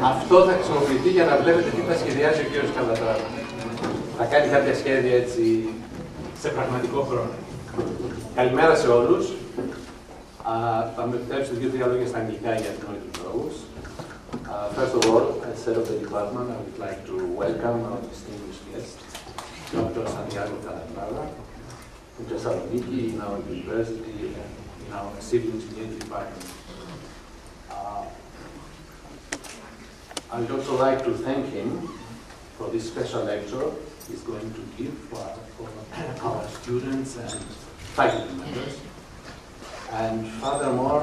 Αυτό θα χρησιμοποιηθεί για να βλέπετε τι θα σχεδιάζει ο κ. Καλατράβα. Θα κάνει κάποια σχέδια έτσι σε πραγματικό χρόνο. Καλημέρα σε όλους. Θα με επιτρέψετε δύο-τρία λόγια στα αγγλικά για ευνόητους λόγους. First of all, as head of the department, I would like to welcome our distinguished guest, Dr. Santiago Calatrava, from Thessaloniki, in our university and in our civil engineering department. I would also like to thank him for this special lecture he's going to give for our students and faculty members. And furthermore,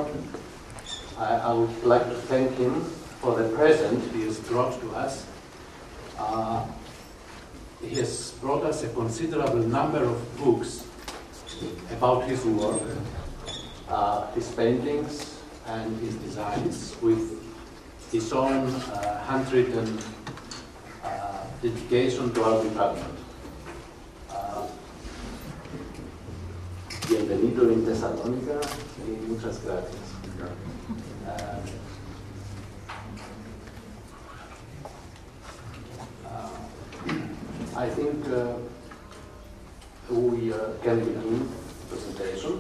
I would like to thank him for the present he has brought to us. He has brought us a considerable number of books about his work, his paintings and his designs, with his own handwritten dedication to our department. Bienvenido en Tesalónica y muchas gracias. I think we can begin the presentation.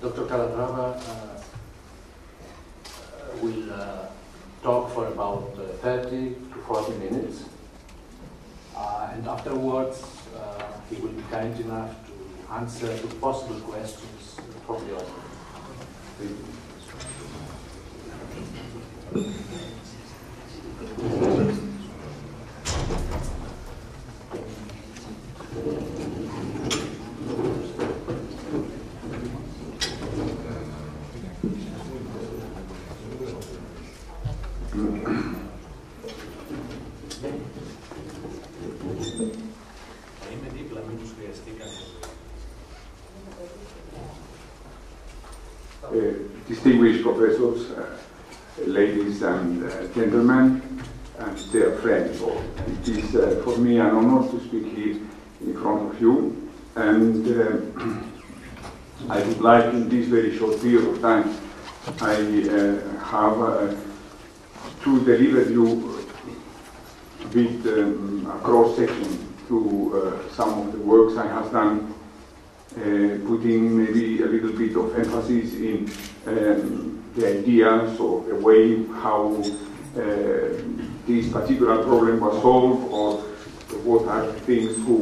Dr. Calatrava will talk for about 30 to 40 minutes, and afterwards he will be kind enough to answer to possible questions from the audience. Distinguished professors, ladies and gentlemen, and dear friends, it is for me an honor to speak here in front of you, and I would like in this very short period of time I have to deliver you a bit a cross-section to some of the works I have done, putting maybe a little bit of emphasis in the ideas or the way how this particular problem was solved, or what are the things who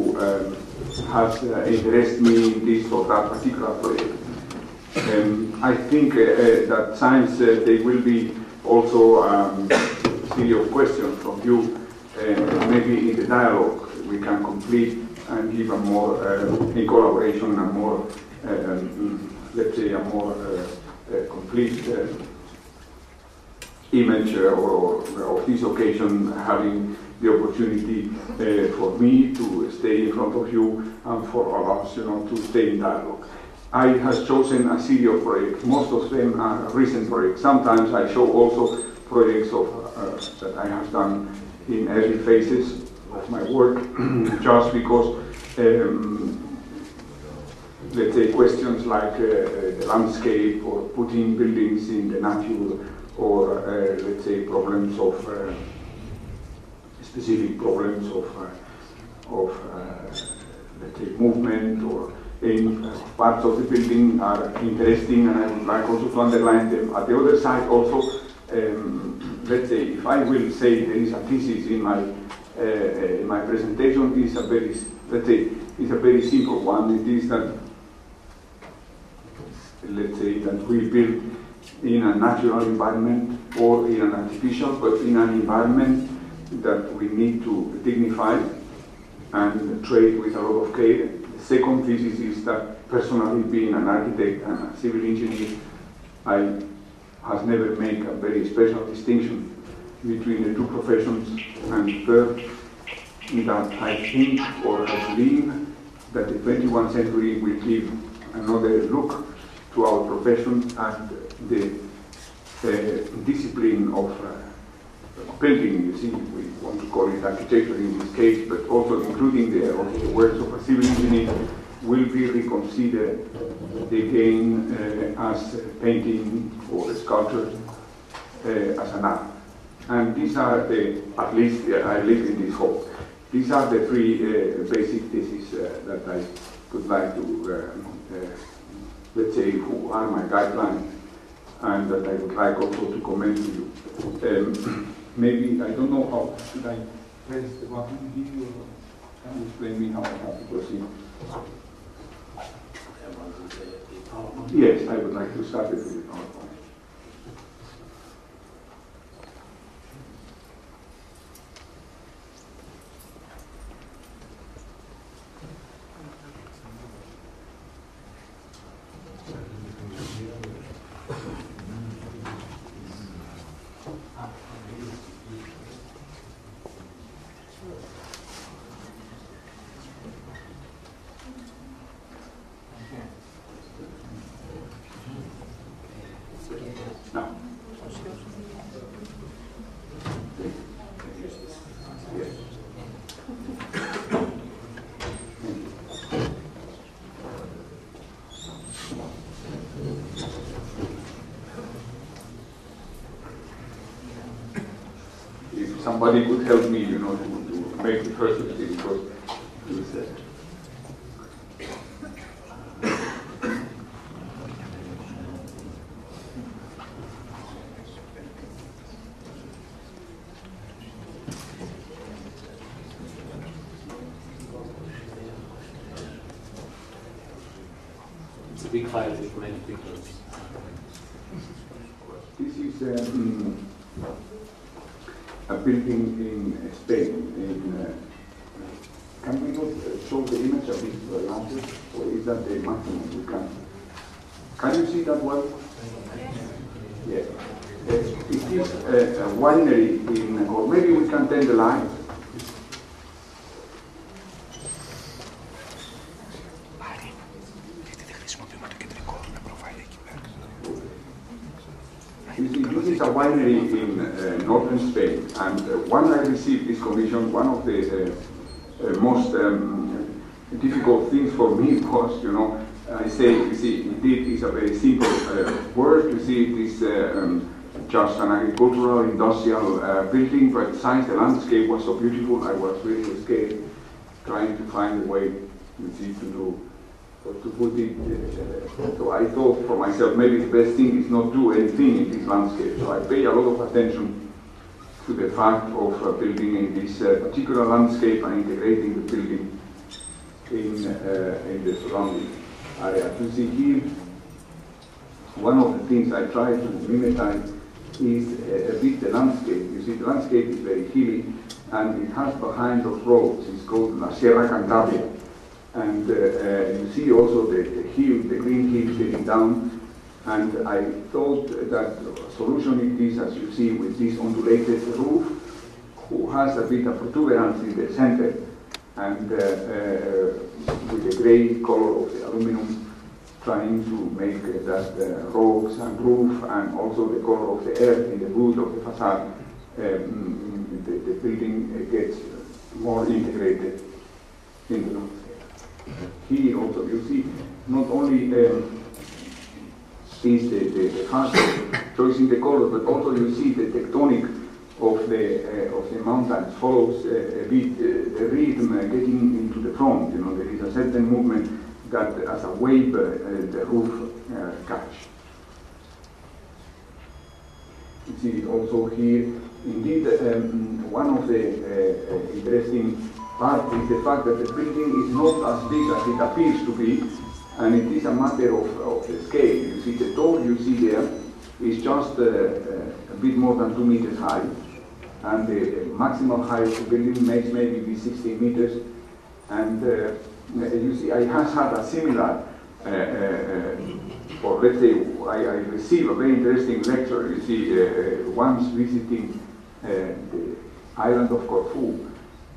has interested me in this or that particular project. I think that science there will be also a series of questions from you, maybe in the dialogue we can complete and give a more in collaboration, a more let's say a more complete image of this occasion, having the opportunity for me to stay in front of you and for all of us, to stay in dialogue. I have chosen a series of projects. Most of them are recent projects. Sometimes I show also projects that I have done in early phases of my work, just because let's say questions like the landscape or putting buildings in the nature, or let's say problems of specific problems of let's say movement or in parts of the building are interesting, and I would like also to underline them. At the other side also, let's say if I will say there is a thesis in my presentation, is a very, let's say, it's a very simple one. It is that, let's say, that we build in a natural environment or in an artificial, but in an environment that we need to dignify and trade with a lot of care. The second thesis is that personally, being an architect and a civil engineer, I has never made a very special distinction between the two professions. And third, that I think or I believe that the 21st century will give another look to our profession, and the discipline of building, you see, we want to call it architecture in this case, but also including the works of a civil engineer, will be reconsidered again as painting or sculpture as an art. And these are the, at least I live in this hall. These are the three basic theses that I would like to, let's say, who are my guidelines, and that I would like also to comment to you. Maybe, I don't know how, should I press the button here, or can you explain me how I have to proceed? Yes, I would like to start with the PowerPoint. Somebody could help me, you know, to make the first mistake, because it's a big file with many pictures. This is a building in Spain. Can we not show the image of this landscape, or is that the maximum we can? Can you see that well? Yes. It is a winery in, or maybe we can tell the line. This is a winery in northern Spain, and when I received this commission, one of the most difficult things for me was, you know, I say, you see, indeed it's a very simple word. You see, it is just an agricultural, industrial building, but since the landscape was so beautiful, I was really scared, trying to find a way, you see, to put it. So I thought for myself, maybe the best thing is not do anything in this landscape. So I pay a lot of attention to the fact of building in this particular landscape and integrating the building in the surrounding area. You see here, one of the things I try to mimetize is a bit the landscape. You see, the landscape is very hilly, and it has behind those roads, it's called La Sierra Cantabria. And you see also the hill, the green hill getting down. And I thought that solution is this, as you see, with this undulated roof, who has a bit of protuberance in the center, and with the gray color of the aluminum, trying to make that ropes and roof, and also the color of the earth in the wood of the facade, the building gets more integrated in the landscape. Here also you see not only is the fashion choice in the color, but also you see the tectonic of the mountains follows a bit the rhythm getting into the front. You know, there is a certain movement that, as a wave, the roof catch. You see it also here. Indeed, one of the interesting part is the fact that the building is not as big as it appears to be, and it is a matter of the scale. You see the door you see there is just a bit more than 2 meters high, and the maximum height of the building makes maybe 16 meters. And you see, I have had a similar, or let's say, I received a very interesting lecture. You see, once visiting the island of Corfu.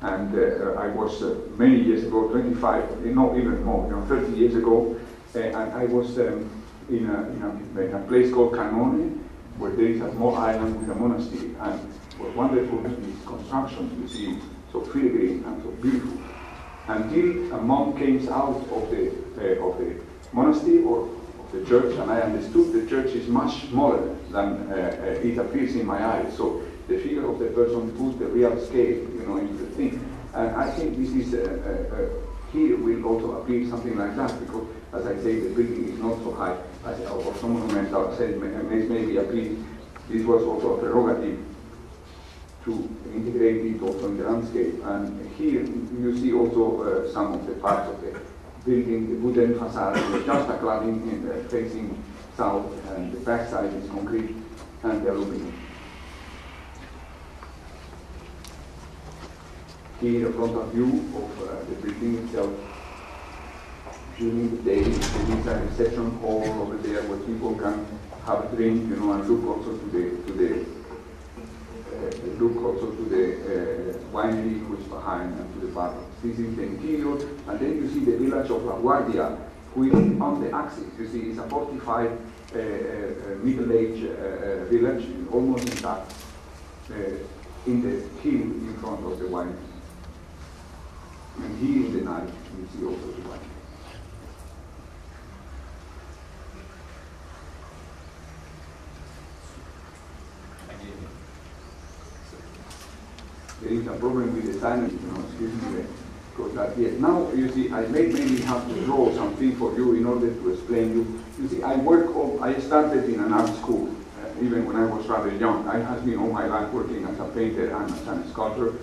And I was many years ago, 25, no, even more, 30 years ago, and I was in a place called Canone, where there is a small island with a monastery, and it was wonderful, these constructions, you see, so filigree and so beautiful. Until a monk came out of the monastery or of the church, and I understood the church is much smaller than it appears in my eyes. So the figure of the person put the real scale, into the thing. And I think this is, here will also appear something like that, because as I say, the building is not so high, or some monumental sense maybe appear. This was also a prerogative to integrate it also in the landscape. And here you see also some of the parts of the building, the wooden facade, just a cladding facing south, and the back side is concrete and the aluminum. Here a frontal view of the building itself. During the day, there is a reception hall over there where people can have a drink, and look also to the winery which is behind, and to the bar. This is the interior, and then you see the village of La Guardia, which is on the axis. You see, it's a 45 middle-aged village, almost intact, in the hill in front of the winery. And here in the night, you see also the winery. There is a problem with the silence, excuse me, because yes. Now, you see, I maybe have to draw something for you in order to explain you. You see, I started in an art school, even when I was rather young. I have been all my life working as a painter and as a sculptor,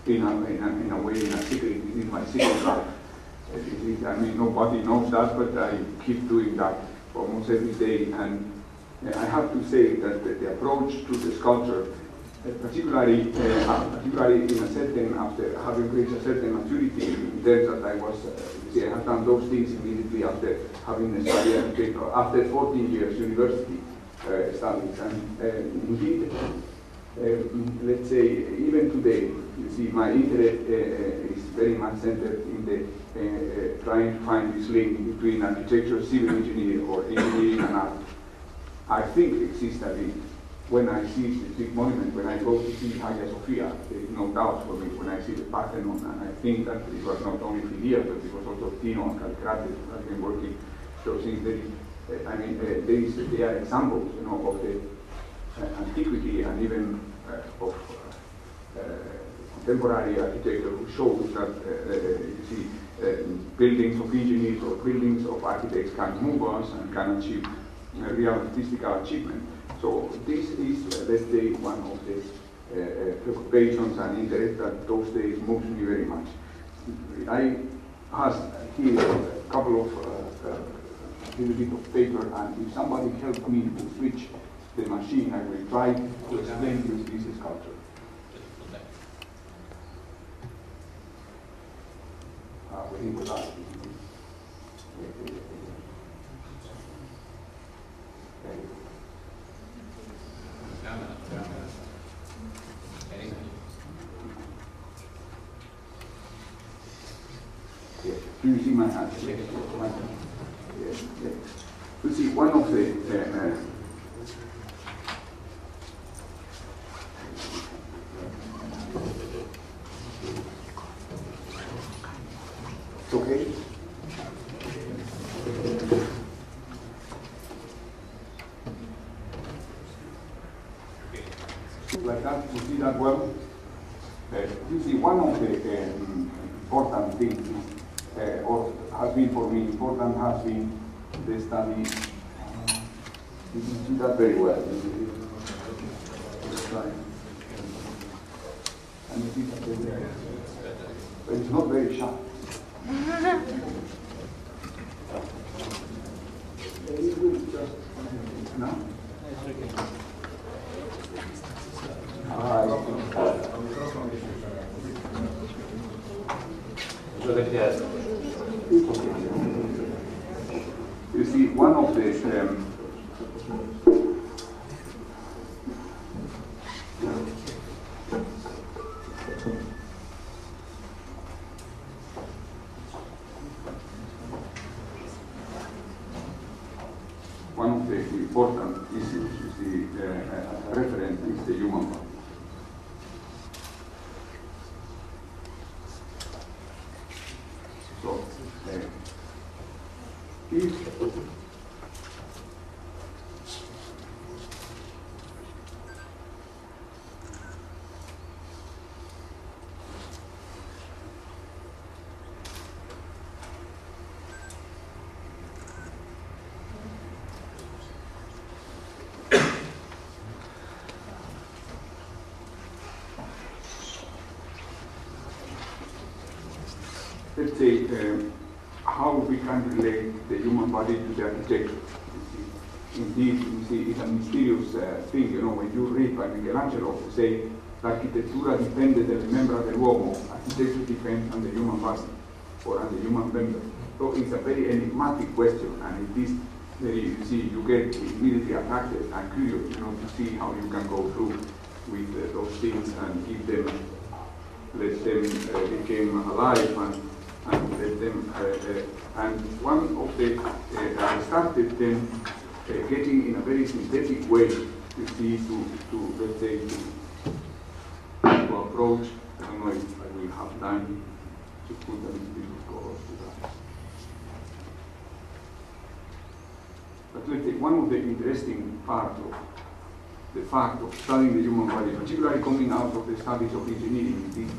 in a way, in a secret. This is my secret life. I mean, nobody knows that, but I keep doing that almost every day. And I have to say that the approach to the sculpture, particularly in a certain, after having reached a certain maturity, in terms that I was, I have done those things immediately after having studied architecture, after 14 years university studies. And indeed, let's say, even today, you see, my interest is very much centered in the trying to find this link between architecture, civil engineering, or engineering and art. I think it exists a link. When I see this big monument, when I go to see Hagia Sophia, there is no doubt for me when I see the Parthenon, and I think that it was not only Philia, but it was also Tino and Calcrates who have been working. So since there are examples, of the antiquity and even of contemporary architecture who shows that you see buildings of engineers or buildings of architects can move us and can achieve real artistical achievement. So this is, let's say, one of the preoccupations and interests that those days moves me very much. I have here a couple of little bit of paper, and if somebody helps me to switch the machine, I will try to explain to you this sculpture. Do you see my hand? Yes. Yes. Yes. You see, one of the it's okay. Like that, you see that well? You see, one of the important things or has been for me important has been the study. You can see that very well. And you see that very well. But it's not very sharp. No? You see, one of the important issues, you see, as a reference is the human body. So, let's say, how we can relate the human body to the architecture. Indeed, you see, it's a mysterious thing, when you read by Michelangelo, who say, l'architettura dipende dalle membra dell'uomo, architecture depends on the human body, or on the human member. So it's a very enigmatic question, and it is very, you see, you get immediately attracted and curious, to see how you can go through with those things and give them, let them become alive and let them, and one of the, I started then getting in a very synthetic way, you see, to let's say, to approach, I don't know if I will have time to put a little bit of color to that. But let's say, one of the interesting parts of the fact of studying the human body, particularly coming out of the studies of engineering, is,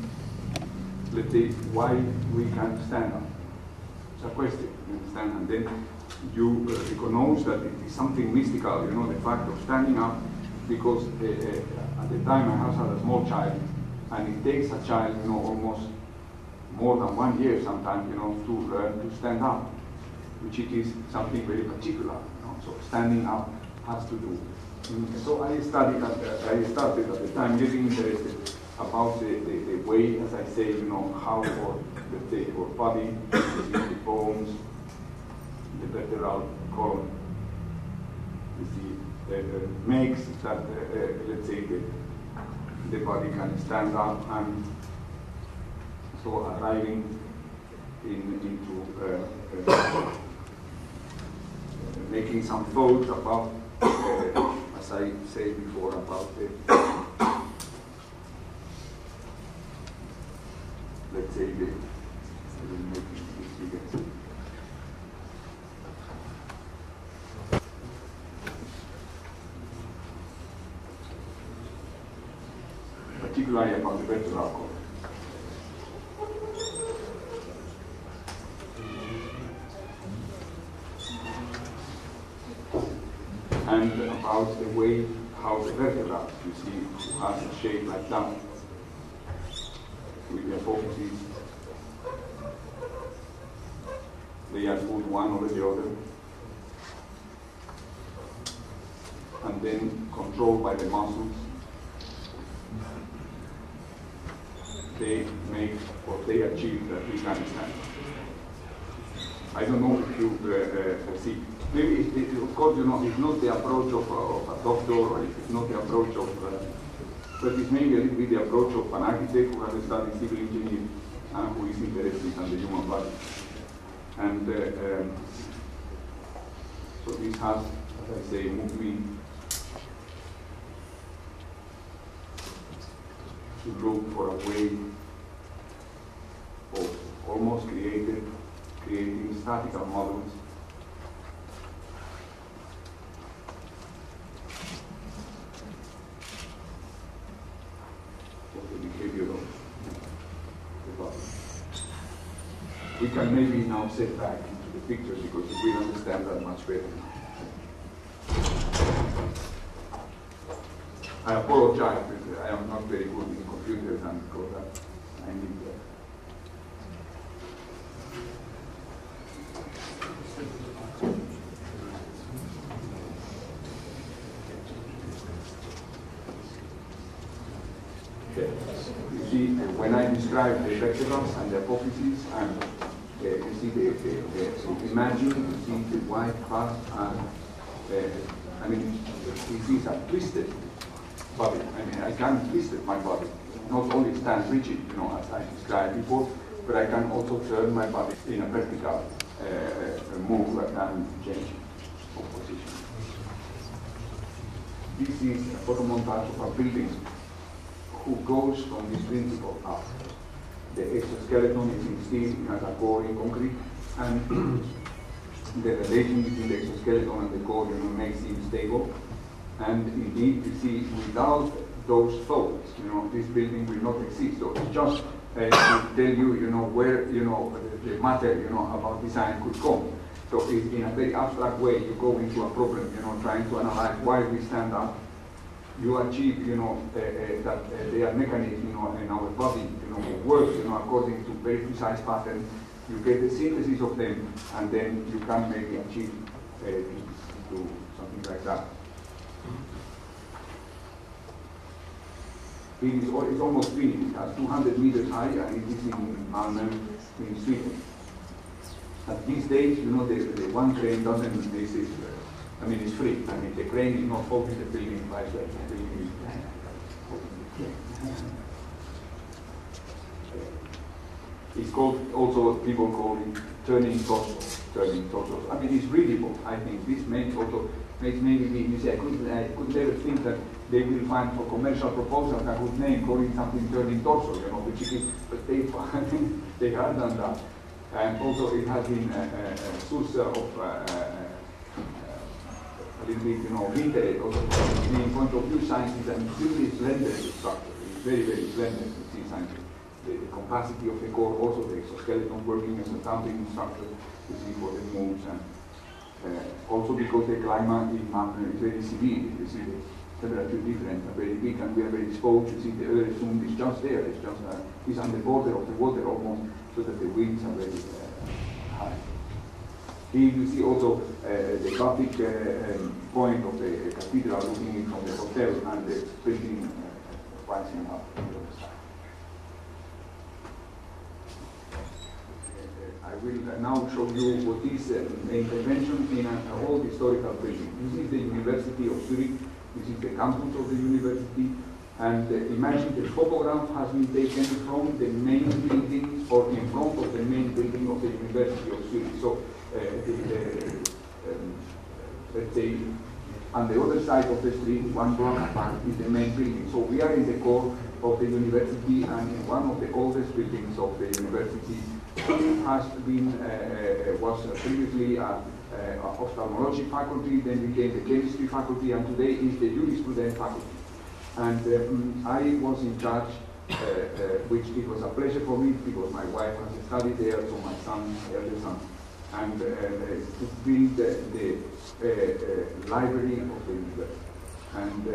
let's say, why we can't stand up. It's a question, you understand? And then you recognize that it is something mystical, the fact of standing up, because at the time I had a small child, and it takes a child, almost more than 1 year sometimes, to learn to stand up, which it is something very particular. So standing up has to do. So I started at the time getting interested about the way, as I say, how our body, the bones, the vertebral column, you see, makes that, let's say, the body can stand up, and so arriving into making some thoughts about, as I said before, about let's say, particularly about the vertebral column. And about the way how the vertebra, you see, has a shape like that, with the apophyses. They are put one over the other, and then controlled by the muscles. They make or they achieve that we can stand. I don't know if you see. Maybe, of course, it's not the approach of a doctor, or it's not the approach of, but it's maybe a little bit the approach of an architect who has studied civil engineering and who is interested in the human body. And so this has, as I say, moved me to look for a way of almost creating statical models of the behavior of the body. We can maybe now sit back into the pictures because we will understand that much better. I apologize, but I am not very good in computers, and because I need You see, when I describe the vertebrae and the apophyses, and you see imagine, you see the white part, and I mean, this is a twisted body. I mean, I can twist my body, not only stand rigid, as I described before, but I can also turn my body in a vertical move and change of position. This is a photomontage of a building who goes from this principle up. The exoskeleton is in steel, it has a core in concrete, and the relation between the exoskeleton and the core makes it stable. And indeed, you see, without those thoughts, this building will not exist. So it's just to tell you, where, the matter, about design could come. So it's in a very abstract way, you go into a problem, trying to analyze why we stand up. You achieve, that there are mechanisms, in our body, work, according to very precise patterns, You get the synthesis of them, and then you can maybe achieve to something like that. It's almost finished. It has 200 meters high, and it is in Malmö, in Sweden. At these days, you know, the one crane doesn't, I mean, it's free. I mean, the crane is not holding the building by the building. It's called, also people call it turning torsos. I mean, it's readable. I think this makes maybe you see, I could never think that they will find for commercial proposals a good name, calling something turning torso, you know, which is, but they have done that. And also it has been a source of a little bit, you know, interest also from the point of view sciences and extremely slender structure. It's very, very slender to see sciences. The capacity of the core, also the exoskeleton working as a damping structure, you see, for the moves, and also because the climate in Malmö is very severe. You see the temperature difference are very big, and we are very exposed. You see the Öresund is just there. It's just it's on the border of the water almost, so that the winds are very high. Here you see also the Gothic point of the cathedral looking in from the hotel, and the building rising up on the other side. I will now show you what is an intervention in an old historical building. This is the University of Zurich. This is the campus of the university. And imagine the photograph has been taken from the main building or in front of the main building of the University of Zurich. So, let's say, on the other side of the street, one block apart, is the main building. So we are in the core of the university, and in one of the oldest buildings of the university. Has been was previously ophthalmology faculty, then became the chemistry faculty, and today is the jurisprudence faculty. And I was in charge, which it was a pleasure for me because my wife has studied there, so my son, elder son, and to build the library of the university. And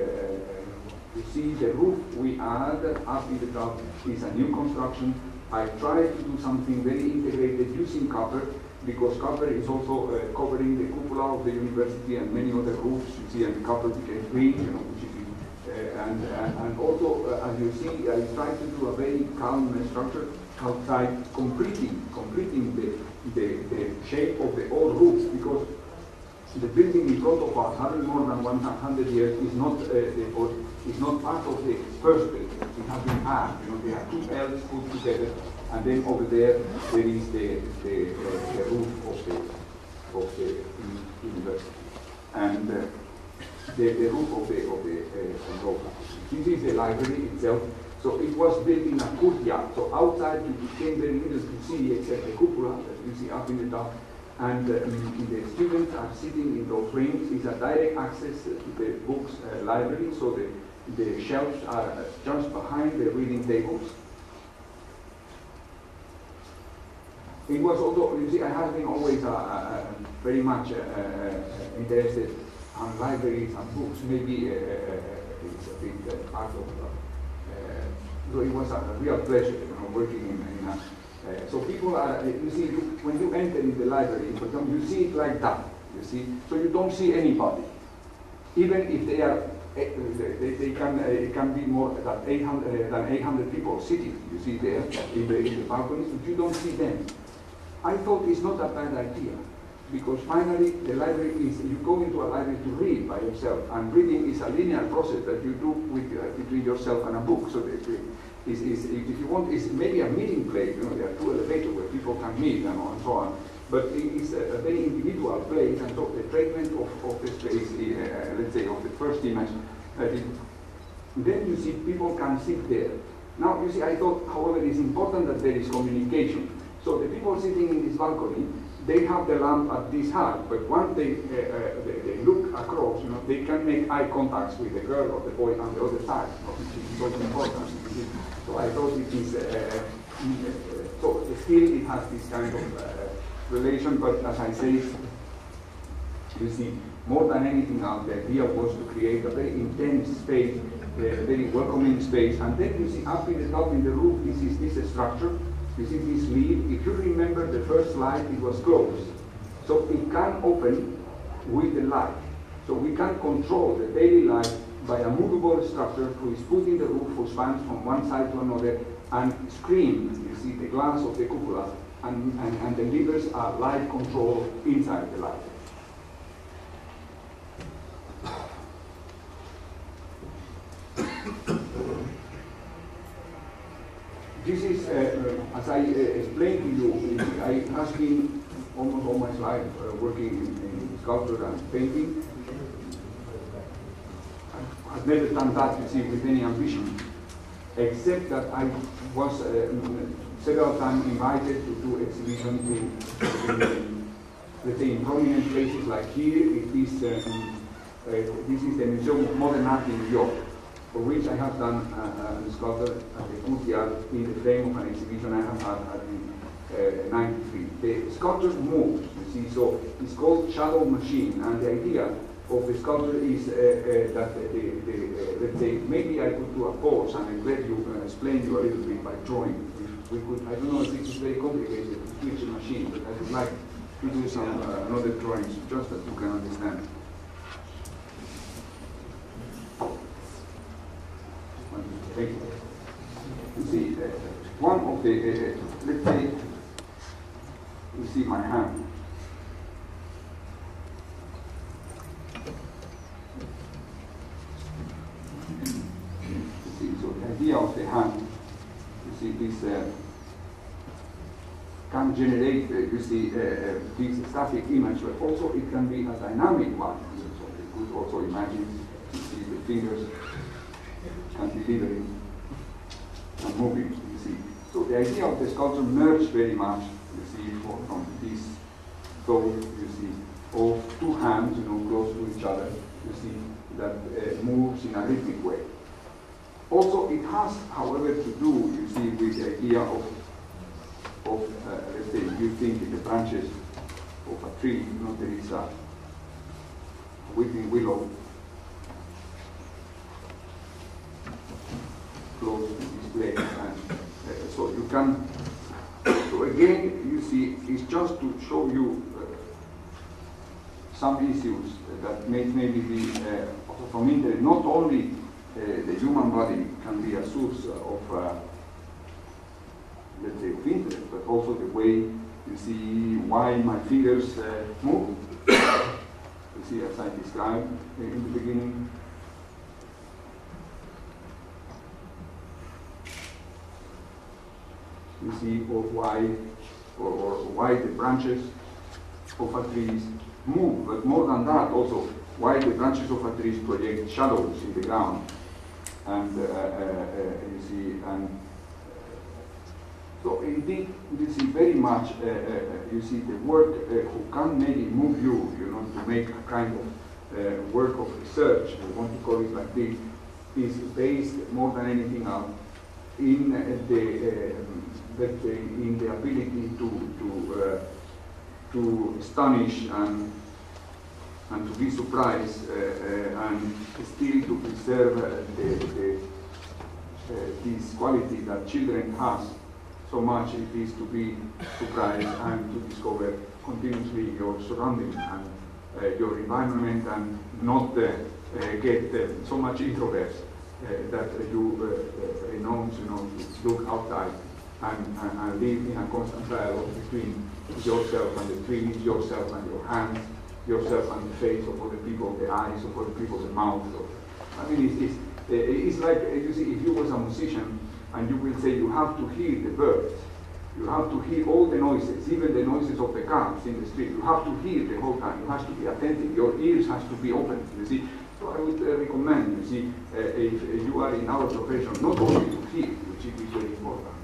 you see the roof we add up in the top is a new construction. I tried to do something very integrated using copper, because copper is also covering the cupola of the university and many other roofs. You see, and the copper became green, you know, which is, and also, as you see, I tried to do a very calm structure outside, completing the shape of the old roofs, because the building in front of us, having more than 100 years, is not part of the first building. It has been added. You know, there are two L's put together, and then over there is the roof of the university, and the roof of the law. This is the library itself. So it was built in a courtyard. So outside you became very little to see except the cupola that you see up in the top. And the students are sitting in those rings. It's a direct access to the books library. So the shelves are just behind the reading tables. It was also, you see, I have been always very much interested on libraries and books. Maybe it's a big part of so it was a real pleasure, you know, working in a so people are, you see, when you enter in the library, for example, you see it like that, you see, so you don't see anybody. Even if they are, it can be more than 800 people sitting, you see there, in the balconies, but you don't see them. I thought it's not a bad idea, because finally the library is, you go into a library to read by yourself, and reading is a linear process that you do with, between yourself and a book. So if you want, it's maybe a meeting place, you know, there are two elevators where people can meet and so on, but it is a very individual place, and so the treatment of the space, let's say, of the first image, then you see people can sit there. Now, you see, I thought, however, it's important that there is communication. So the people sitting in this balcony, they have the lamp at this height, but once they look across, you know, they can make eye contacts with the girl or the boy on the other side, which is also important. So I thought it is, so still it has this kind of relation, but as I say, you see, more than anything else, the idea was to create a very intense space, a very welcoming space, and then you see up in the top in the roof, this is this structure. You see this lid, if you remember the first slide, it was closed. So it can open with the light. So we can control the daily life by a movable structure who is put in the roof who spans from one side to another and screen, you see the glass of the cupola, and delivers a light control inside the light. This is, as I explained to you, I have been almost all my life working in sculpture and painting. I've never done that, you see, with any ambition, except that I was several times invited to do exhibitions in, let's say, in prominent places like here. This is the Museum of Modern Art in New York, for which I have done a sculpture at the courtyard in the frame of an exhibition I have had in 93. The sculpture moves, you see, so it's called Shadow Machine, and the idea of the sculpture is that let's say, maybe I could do a pause and let you explain you a little bit by drawing. If we could, I don't know if it is very complicated to switch the machine, but I would like to do some another drawings just that you can understand. Thank you. You see, one of the, let's say, you see my hand. You see, so the idea of the hand, you see, this can generate, you see, this static image, but also it can be a dynamic one. So you could also imagine, you see, the fingers and delivering and moving, you see. So the idea of the sculpture merged very much, you see, from this thought, you see, of two hands, you know, close to each other, you see, that moves in a rhythmic way. Also, it has, however, to do, you see, with the idea of let's say, you think in the branches of a tree, you know, there is a weeping willow close to this place, and so you can, so again, you see, it's just to show you some issues that may maybe be from interest. Not only the human body can be a source of, let's say, of interest, but also the way you see why my fingers move. You see, as I described in the beginning. You see, or why the branches of a tree move, but more than that, also why the branches of a tree project shadows in the ground, and you see, and so indeed, you see very much, you see the work who can maybe move you, you know, to make a kind of work of research, we want to call it like this, is based more than anything else in in the ability to astonish and to be surprised and still to preserve this quality that children has so much. It is to be surprised and to discover continuously your surroundings and your environment, and not get so much introverts that you renounce, you know, to look outside and live in a constant dialogue between yourself and the trees, yourself and your hands, yourself and the face of other people, the eyes of other people, the mouth. I mean, it's like, you see, if you was a musician and you will say you have to hear the birds, you have to hear all the noises, even the noises of the cars in the street, you have to hear the whole time, you have to be attentive, your ears has to be open, you see. So I would recommend, you see, if you are in our profession, not only to hear, which is very important,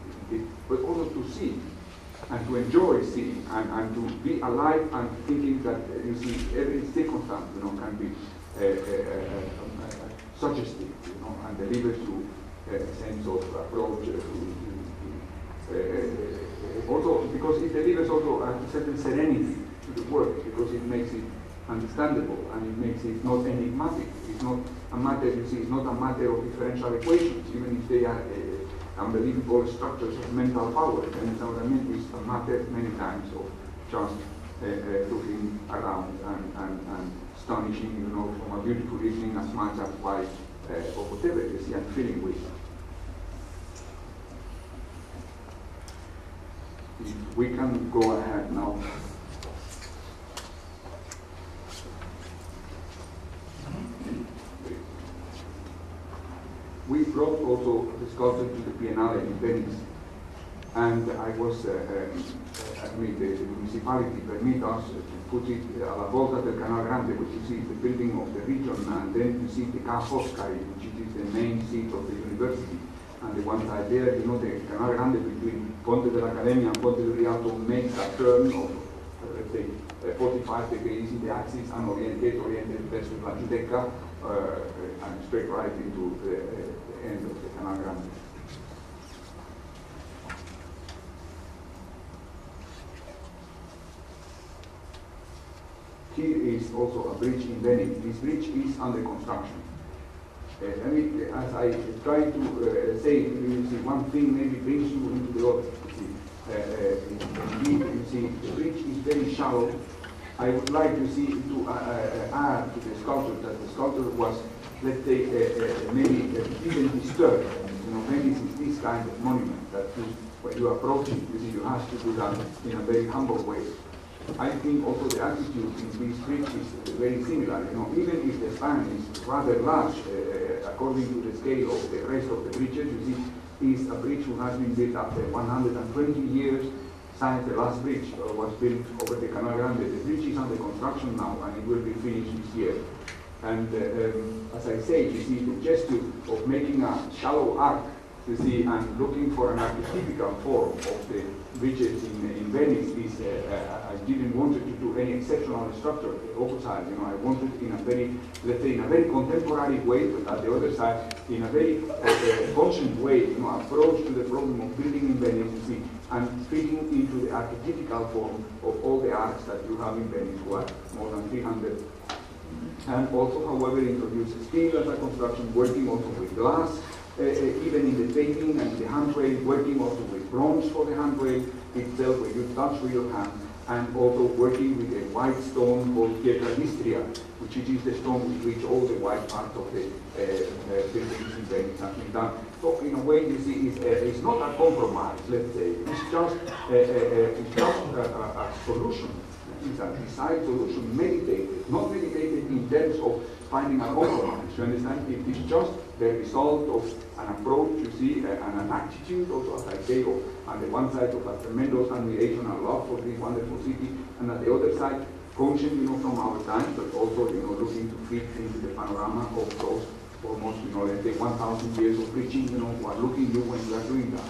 but also to see and to enjoy seeing and to be alive and thinking that, you see, every circumstance, you know, can be suggestive, you know, and delivers you a sense of approach also because it delivers also a certain serenity to the work, because it makes it understandable and it makes it not enigmatic. It's not a matter, you see, it's not a matter of differential equations, even if they are unbelievable structures of mental power. And so I mean, it's a matter many times of just looking around and astonishing, you know, from a beautiful evening as much as why or whatever you see and feeling with. If we can go ahead now. We brought also the sculpture to the Biennale in Venice, and I was, I mean, the municipality permit us to put it a la volta del Canal Grande, which you see the building of the region, and then you see the Ca' Foscari, which is the main seat of the university. And the one side there, you know, the Canal Grande between Ponte dell'Accademia and Ponte del Rialto makes a turn of, let's say, 45 degrees in the axis and oriented versus La Giudecca, and straight right into the end of the Canal Grande. Here is also a bridge in Venice. This bridge is under construction. I mean, as I try to say, you see, one thing maybe brings you into the other. You see, the bridge is very shallow. I would like to see to add to the sculpture that the sculpture was, let's say, maybe even disturbed. You know, Venice is this kind of monument that when you approach it, you see, you have to do that in a very humble way. I think also the attitude in this bridge is very similar. You know, even if the span is rather large, according to the scale of the rest of the bridges, you see, is a bridge who has been built after 120 years since the last bridge was built over the Canal Grande. The bridge is under construction now, and it will be finished this year. And as I say, you see, the gesture of making a shallow arc, you see, and looking for an archetypical form of the bridges in Venice is, I didn't want to do any exceptional structure. The opposite, you know, I wanted in a very, let's say, in a very contemporary way, but at the other side, in a very conscious way, you know, approach to the problem of building in Venice, you see, and fitting into the archetypical form of all the arcs that you have in Venice, who are more than 300. And also, however, introduce steel as a construction, working also with glass, even in the painting and the handrail, working also with bronze for the handrail itself, where you touch with your hand, and also working with a white stone called pietra listria, which is the stone with which all the white part of the buildings in Venice have been done. So in a way, you see, it's not a compromise, let's say. It's just a solution. It's a design solution, meditated, not meditated in terms of finding a compromise. You understand? It is just the result of an approach, you see, and an attitude also, as I say, of, on the one side of a tremendous admiration and love for this wonderful city, and at the other side, conscious, you know, from our time, but also, you know, looking to fit into the panorama of those almost, you know, let's say 1,000 years of preaching, you know, who are looking you when you are doing that.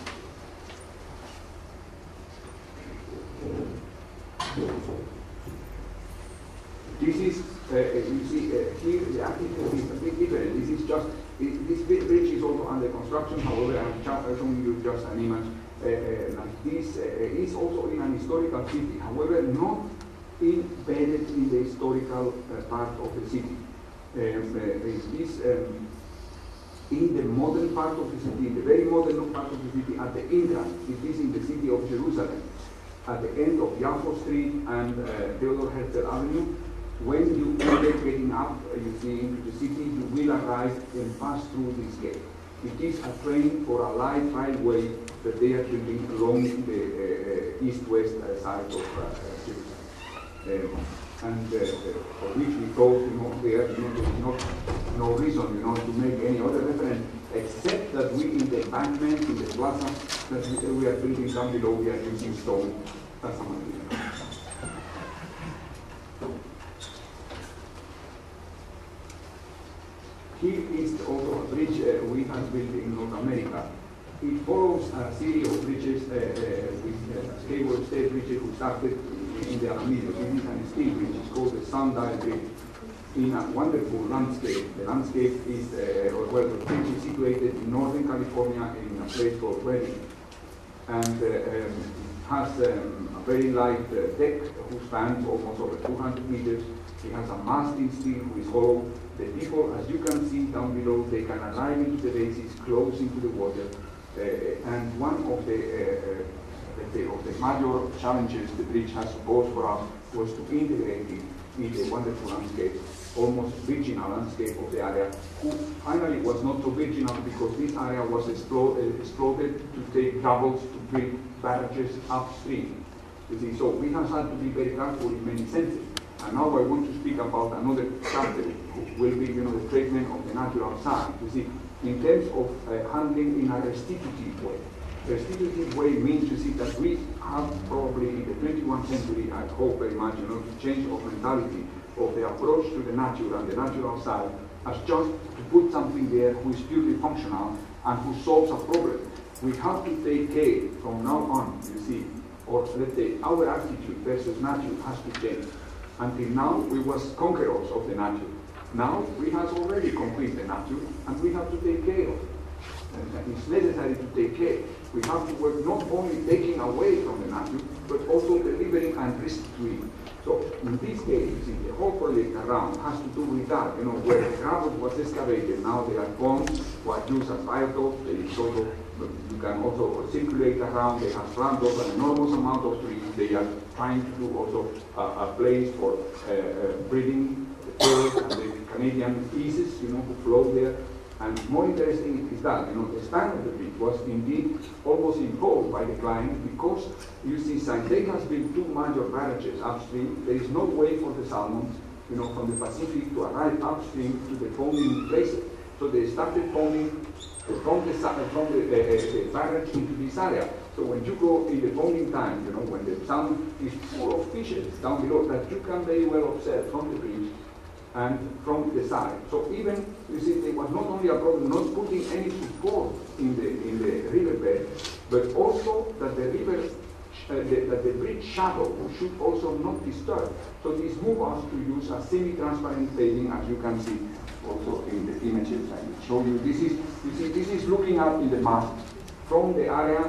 This is, you see, here the attitude is a bit different. This is just, this bridge is also under construction. However, I'm showing you just an image like this. Is also in an historical city. However, not embedded in the historical part of the city. It is in the modern part of the city, the very modern part of the city, at the entrance. It is in the city of Jerusalem, at the end of Yafo Street and Theodor Herzl Avenue. When you end up getting up, you see, into the city, you will arrive and pass through this gate. It is a train for a light railway that they are building along the east-west side of Jerusalem. And for which we thought, you know, there is no reason, you know, to make any other reference, except that we in the embankment, in the plaza, that we are building down below, we are using stone. That's a material. Here is also a bridge we have built in North America. It follows a series of bridges with cable stay bridges who started in the Alameda. This is a steel bridge. It's called the Sundial Bridge. In a wonderful landscape. The landscape is, well, the bridge is situated in Northern California in a place called Redding. And has a very light deck who spans almost over 200 meters. It has a mast in steel who is hollow. The people, as you can see down below, they can arrive into the bases, close into the water, And one of the major challenges the bridge has posed for us was to integrate it in the wonderful landscape, almost virginal landscape of the area, who finally was not so virginal because this area was exploited to take doubles to build barrages upstream. You see, so we have had to be very careful in many senses. And now I want to speak about another chapter, which will be, the treatment of the natural side. You see, in terms of handling in a restitutive way. Restitutive way means, you see, that we have probably in the 21st century, I hope very much, to change of mentality of the approach to the nature and the natural side as just to put something there who is purely functional and who solves a problem. We have to take care from now on, you see, or let's say our attitude versus nature has to change. Until now, we was conquerors of the nature. Now, we have already conquered the nature, and we have to take care of it. And it's necessary to take care. We have to work not only taking away from the nature, but also delivering and restituting. So, in this case, you see, the whole project around has to do with that, where the gravel was excavated, now there are ponds, what used as biotopes, there is also, you can also circulate around, they have planted an enormous amount of trees, they are trying to do also a place for breeding the birds and the Canadian geese, who flow there. And more interesting is that, the stand of the bridge was indeed almost imposed by the client because, you see, since they has built two major barrages upstream, there is no way for the salmons, from the Pacific to arrive upstream to the ponding places. So they started ponding from the barrage into this area. So when you go in the ponding time, when the salmon is full of fishes down below, that you can very well observe from the bridge and from the side. So even, you see, there was not only a problem not putting any support in the riverbed, but also that the river, that the bridge shadow should also not disturb. So this moved us to use a semi-transparent paving, as you can see also in the images I will show you. This is, you see, this is looking up in the mast from the area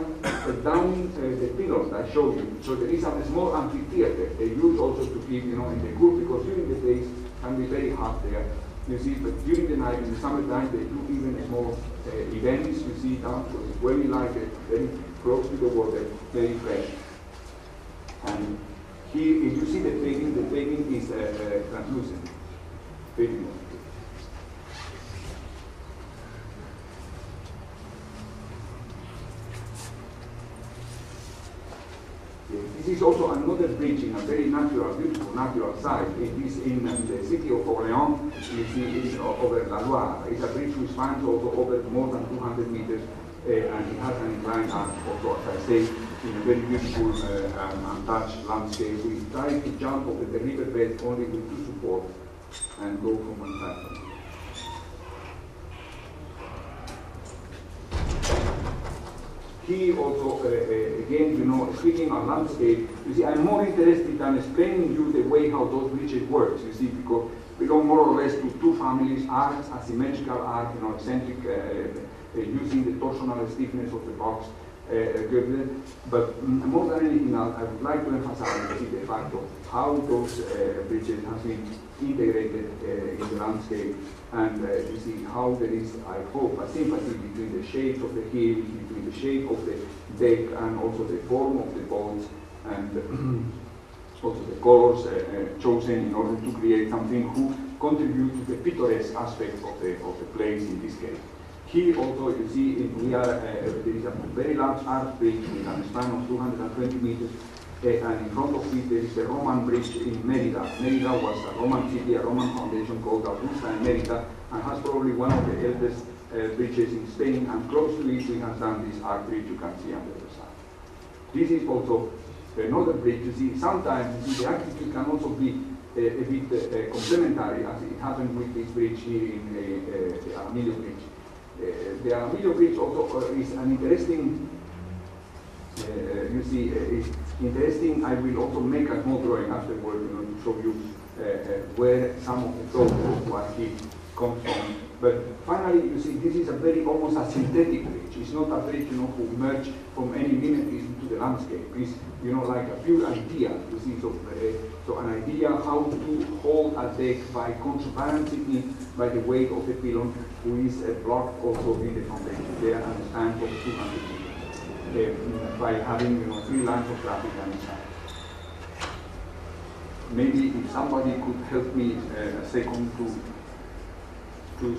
down the pillars I showed you. So there is a small amphitheater they use also to keep, in the cool, because during the days can be very hot there. You see, but during the night, in the summertime, they do even small events, you see, down so it's very light, very close to the water, very fresh. And here, if you see the paving is translucent. Paving. This is also another bridge in a very natural, beautiful natural site. It is in the city of Orléans. You see it's over La Loire. It's a bridge which spans also over more than 200 meters, and it has an inclined arch also, as I say, in a very beautiful untouched landscape. We try to jump over the riverbed only with two supports and go from one side to the other. He also, again, speaking of landscape, you see, I'm more interested in explaining you the way how those bridges work, you see, because we belong more or less to two families, arcs, asymmetrical arc, eccentric, using the torsional stiffness of the box, but more than anything else, I would like to emphasize the fact of how those bridges have been integrated in the landscape, and you see how there is, I hope, a sympathy between the shapes of the hill, between the shape of the deck, and also the form of the boats, and also the colors chosen in order to create something who contribute to the picturesque aspect of the place in this case. Here also you see there is a very large arch bridge with a span of 220 meters, and in front of it there is a Roman bridge in Merida. Merida was a Roman city, a Roman foundation called Augusta in Merida, and has probably one of the eldest bridges in Spain, and close to it we have done this arch bridge you can see on the other side. This is also another bridge. You see, sometimes you see, the architecture can also be a bit complementary, as it happened with this bridge here in the Aramillo Bridge. The Aramillo Bridge also is an interesting, you see, it's interesting. I will also make a small drawing afterward, to show you where some of the thought of what he comes from. But finally, you see, this is a very almost a synthetic bridge. It's not a bridge, you know, who merge from any minutes into the landscape. It's, you know, like a pure idea, you see, so an idea how to hold a deck by counterbalancing it by the weight of the pylon, who is blocked also in the foundation there and the span of 200 meters, by having, you know, 3 lines of traffic on each side. Maybe if somebody could help me a second to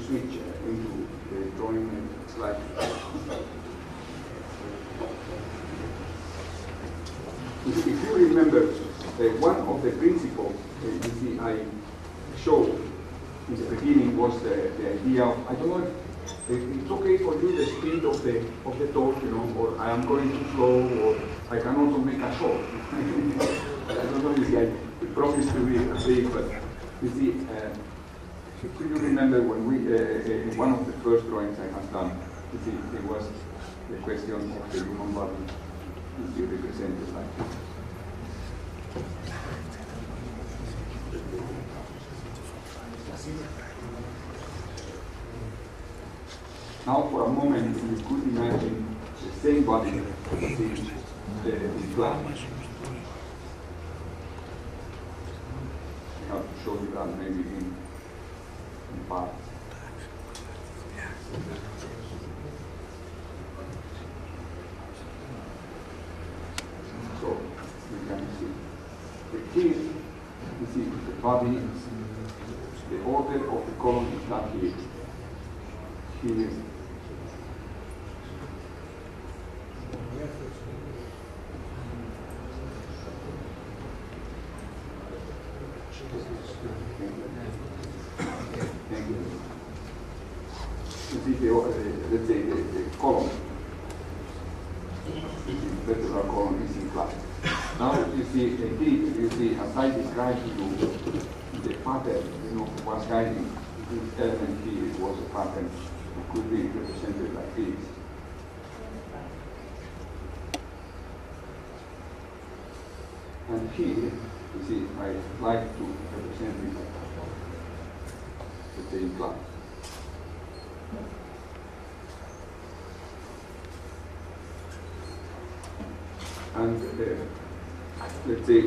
switch into the drawing slide. If you remember, one of the principles you see I showed in the beginning was the idea of, I don't know if it's okay for you the speed of the talk, you know, or I am going too slow, or I can also make a short. I don't know if I promise to be brief, but you see, do you remember when we, in one of the first drawings I have done, you see, it was the question of the human body, you see, represented like this. Now, for a moment, you could imagine the same body, you see, the flat. I have to show you that maybe in part. So you can see the key, you see the body, the order of the column is not here. Here. Let's say the column, the vertebral column is in flat. Now you see, indeed, you see, as I described to you, the pattern, you know, was guiding this element here. It was a pattern that could be represented like this. And here, you see, I like to represent it like that. Let's say in flat. And let's say,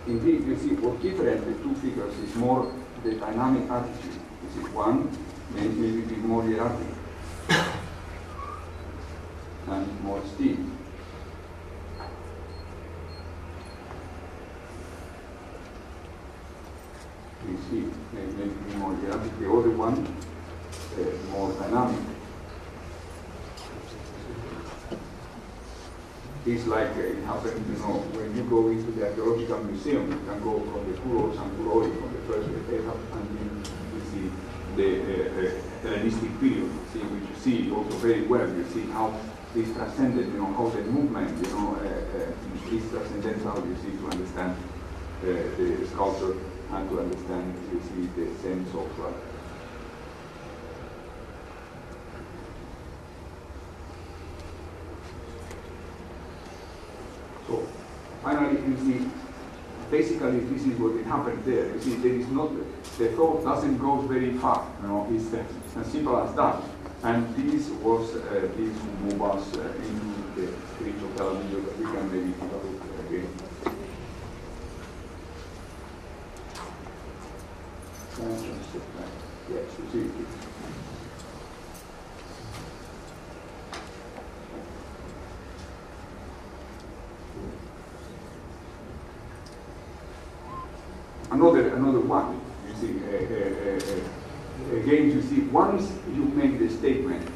indeed, you see, what different the two figures is more the dynamic attitude. You see, one may maybe be more hierarchic and more steep. You see, maybe be more hierarchic. The other one, more dynamic. It's like it happens, you know, when you go into the archaeological museum, you can go from the Kuros and Kuroi, from the first era, and you see the Hellenistic period, see, which you see also very well. You see how this transcended, you know, how the movement, you know, is transcendental, you see, to understand the sculpture and to understand, you see, the sense of So, finally, you see, basically this is what it happened there. You see, there is not, the thought doesn't go very far, you know, it's as simple as that. And this was, this will move us into the spiritual television that we can maybe have a look again. Yes, you see. Another one, you see, again, you see, once you make the statement,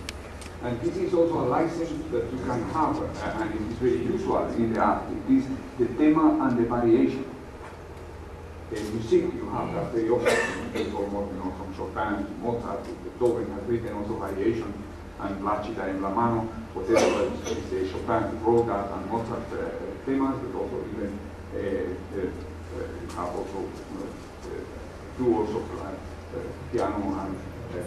and this is also a license that you can have, and it is very usual in the art, it is the thema and the variation. In music, you have that very often, you know, from Chopin to Mozart, Beethoven has written also variation, and Placida in La Mano, whatever is Chopin wrote that, and Mozart themas, but also even you have also duos of piano and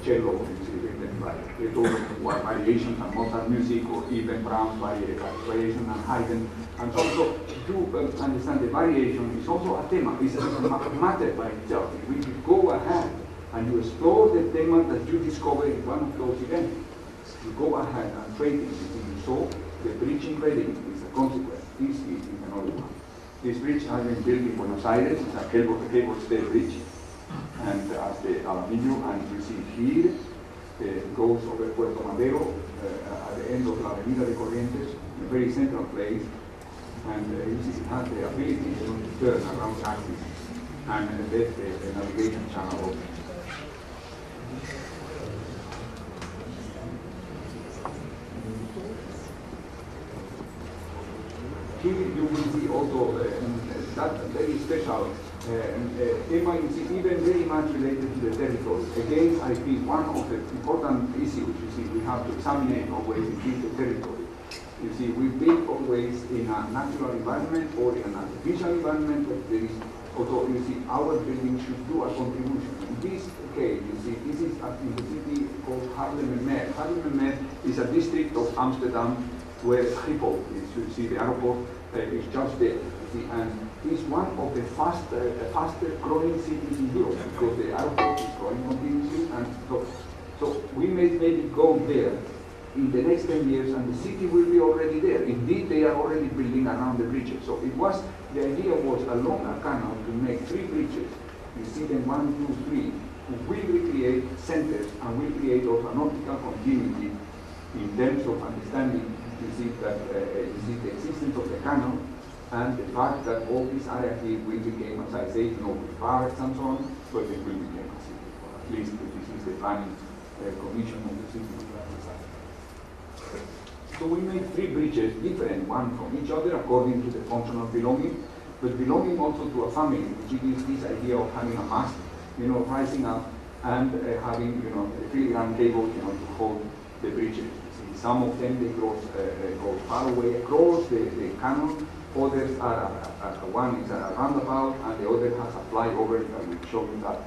cello, you see, written by Beethoven, variations and Mozart music, or even Brahms variation and Haydn. And also, to understand the variation is also a thema, it's a matter by itself. If we go ahead and you explore the thema that you discover in one of those events, you go ahead and trade it. You saw the bridge in Reading is a consequence. This is another one. This bridge has been built in Buenos Aires. It's a cable stay bridge, and as the Alamillo, and you see here, it goes over Puerto Madero at the end of La Avenida de Corrientes, in a very central place, and you see it has the ability to turn around axis and let the navigation channel open. Here you will see also that very special MIUC, even very much related to the territory. Again, I think one of the important issues, you see, we have to examine always is the territory. You see, we build always in a natural environment or in an artificial environment, but there is also, you see, our building should do a contribution. In this case, you see, this is in the city called Haarlemmermeer. Haarlemmermeer is a district of Amsterdam where Schiphol is. You see, the airport is just there. You see, and it's one of the faster growing cities in Europe because the airport is growing continuously, and so we may maybe go there in the next 10 years, and the city will be already there. Indeed, they are already building around the bridges. So it was, the idea was along a canal to make 3 bridges. You see them 1, 2, 3, who will recreate centers and will create also an optical continuity in terms of understanding. You see that you see the existence of the canal and the fact that all this area here will become, as I say, with parks and so on, but it will become a city. Or at least this is the planning commission of the city. So we made 3 bridges, different one from each other according to the functional belonging, but belonging also to a family, which is this idea of having a mast, rising up and having, a filigrane cable, to hold the bridges. Some of them, they go far away across the canal. Others are, one is a roundabout, and the other has a flyover. I will show you that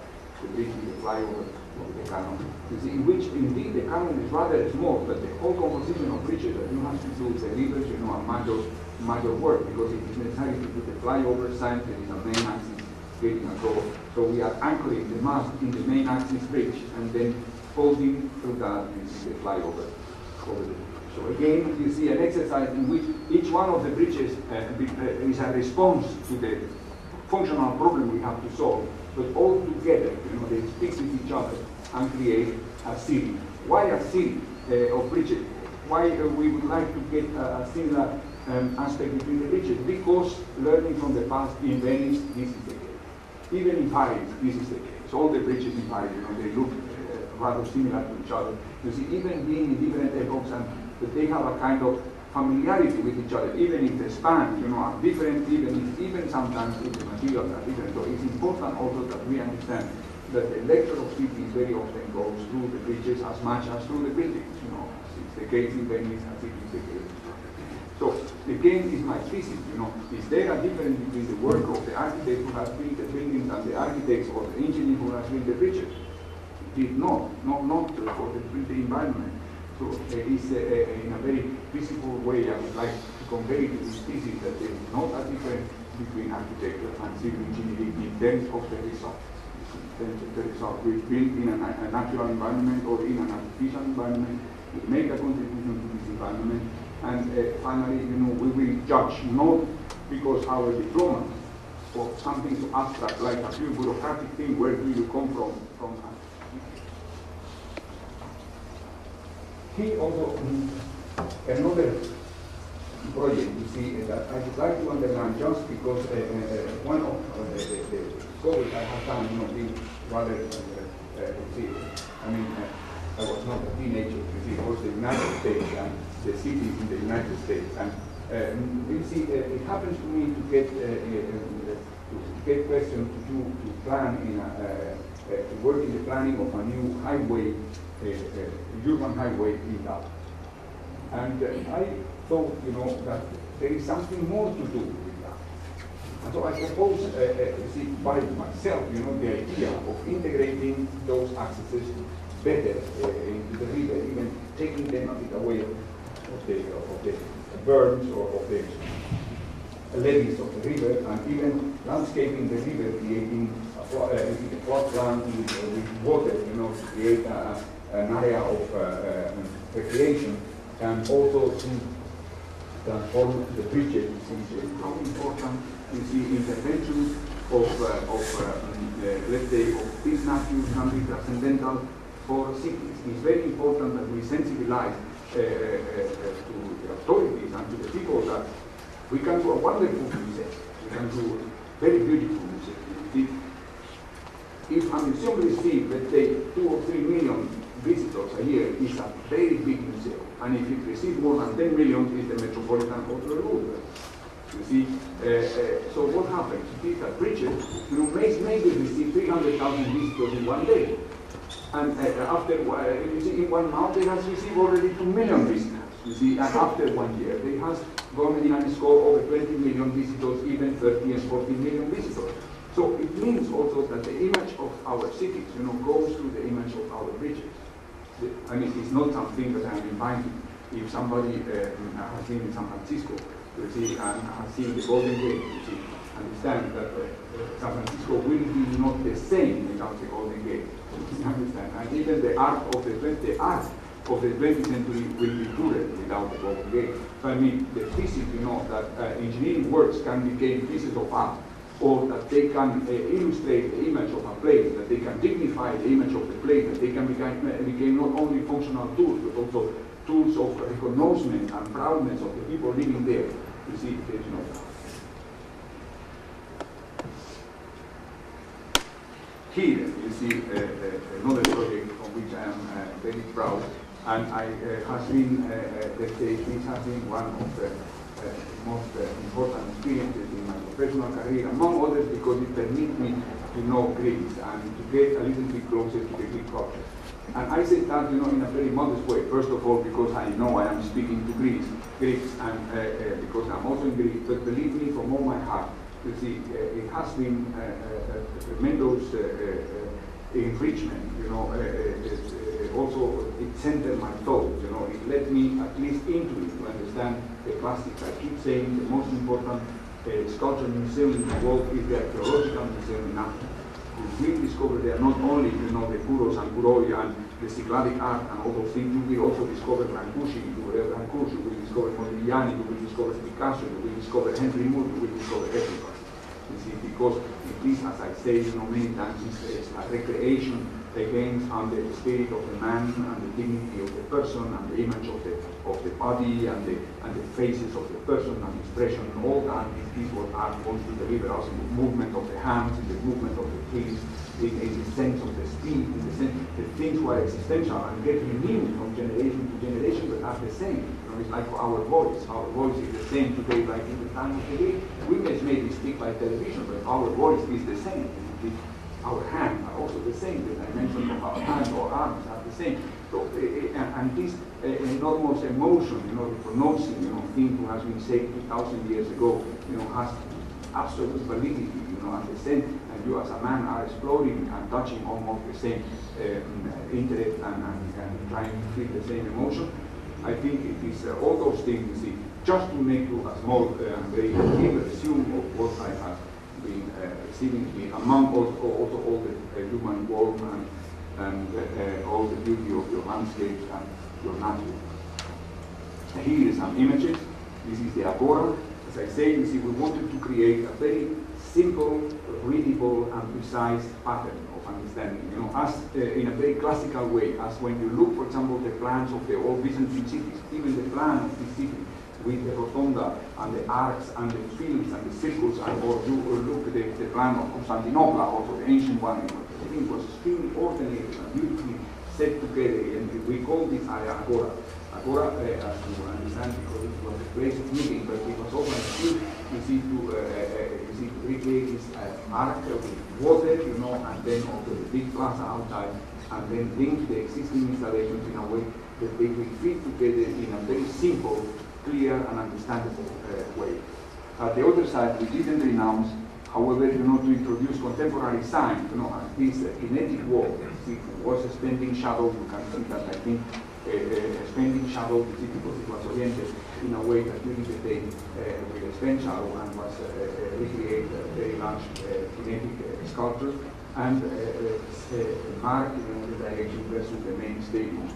the bridge is a flyover of the canal. You see, in which indeed the canal is rather small, but the whole composition of bridges that you have to do delivers, a major work, because it is necessary to put the flyover side. There is a main axis getting across. So we are anchoring the mast in the main axis bridge, and then folding through that, you see the flyover. So again, you see an exercise in which each one of the bridges is a response to the functional problem we have to solve, but all together, they speak with each other and create a series. Why a series of bridges? Why we would like to get a similar aspect between the bridges? Because learning from the past in Venice, this is the case. Even in Paris, this is the case. All the bridges in Paris, they look rather similar to each other. You see, even being in different epochs, and they have a kind of familiarity with each other, even if the spans, are different, even sometimes if the materials are different. So it's important also that we understand that the lecture of cities very often goes through the bridges as much as through the buildings. As it's the case in Venice, as it is the case. So again, is my thesis. Is there a difference between the work of the architect who has built the buildings and the architects or the engineer who has built the bridges? Did not for the environment. So it's in a very visible way, I would like to convey to this thesis that there is not a difference between architecture and civil engineering in terms of the result. In terms of the result, we build in a natural environment or in an artificial environment, we make a contribution to this environment, and finally, we will judge not because our diploma or something so abstract like a pure bureaucratic thing, where do you come from Here also another project, you see, that I would like to underline just because one of the goals I have done, being rather, I was not a teenager, you see, it was the United States and the cities in the United States. And you see, it happens to me to get questions to plan to work in the planning of a new highway, urban highway in Dublin. And I thought, that there is something more to do with that. And so I propose, see, by myself, the idea of integrating those accesses better into the river, even taking them a bit away of the berms or of the levees of the river, and even landscaping the river, creating a floodplain with water, to create an area of recreation can also transform the bridges. How important is the intervention of let's say, of this nature can be transcendental for cities. It's very important that we sensibilize to the authorities and to the people that we can do a wonderful museum. We can do a very beautiful museum. If a museum receives, let's say, 2 or 3 million visitors a year, it's a very big museum. And if it receives more than 10 million, it's the Metropolitan Opera Louvre. You see, so what happens? These bridges, maybe receive 300,000 visitors in one day. And after, you see, in 1 month, they have received already 2 million visitors. You see, and after 1 year, they have gone in and scored over 20 million visitors, even 30 and 40 million visitors. So it means also that the image of our cities, goes through the image of our bridges. I mean, it's not something that I'm inviting. If somebody has been in San Francisco, you see, and has seen the Golden Gate, you see, understand that San Francisco will be not the same without the Golden Gate. You understand? And even the art of the 20th century will be poorer without the Golden Gate. So I mean, the thesis, that engineering works can become pieces of art, or that they can illustrate the image of a place, that they can dignify the image of the place, that they can become not only functional tools, but also tools of reconnaissance and proudness of the people living there. You see, there's no doubt. Here, you see another project on which I am very proud, and has been, let's say, this has been one of the most important experiences in my professional career, among others because it permits me to know Greece and to get a little bit closer to the Greek culture. And I say that, in a very modest way. First of all, because I know I am speaking to Greeks, and because I'm also in Greece. But believe me, from all my heart, you see, it has been a tremendous enrichment. Also, it centered my thoughts. It led me at least into it to understand the classics. I keep saying the most important sculpture museum in the world is the archaeological museum in Athens. We discover there not only, the Kouros and Kouroi and the Cycladic art and all those things. You will also discover Brancusi, you will discover Modigliani, you will discover Picasso, you will discover Henry Moore, you will discover everybody. You see, because it is, as I say, many times, it's a recreation against the spirit of the man and the dignity of the person and the image of the body and the faces of the person and expression and all that. This is what art wants to deliver us in the movement of the hands, in the movement of the trees, in the sense of the speed, in the sense the things were existential and get renewed from generation to generation, but are the same. It's like our voice. Our voice is the same today like in the time of the day. We maybe speak by television, but our voice is the same. Our hands are also the same. The dimensions of our hands or arms are the same. So, and this enormous emotion, the pronouncing, thing who has been said 2,000 years ago, has absolute validity, at the same, and you as a man are exploring and touching almost the same interest and trying to feel the same emotion. I think it is all those things, just to make you a small and very clear resume of what I have been receiving here, among also all the human world and all the beauty of your landscapes and your nature. Here are some images. This is the Agora. As I say, we wanted to create a very simple, readable, and precise pattern of understanding. As in a very classical way, as when you look, for example, the plans of the old Byzantine cities, even the plan of this city with the rotunda and the arcs and the fields and the circles, or you look at the plan of Constantinople, also the ancient one. Everything was extremely ordered and beautifully set together, and we call this area Agora. Agora, as you understand, because it was a place of meeting, but it was also a field, to recreate this arc with water, and then also the big plaza outside, and then link the existing installations in a way that they will fit together in a very simple, clear, and understandable way. At the other side, we didn't renounce, however, to introduce contemporary science, this kinetic wall, was spending shadow. You can see that, I think, spending shadow, because it was oriented in a way that during the day with a spend shadow and was recreate very large kinetic sculptures and mark the direction versus the main stadium.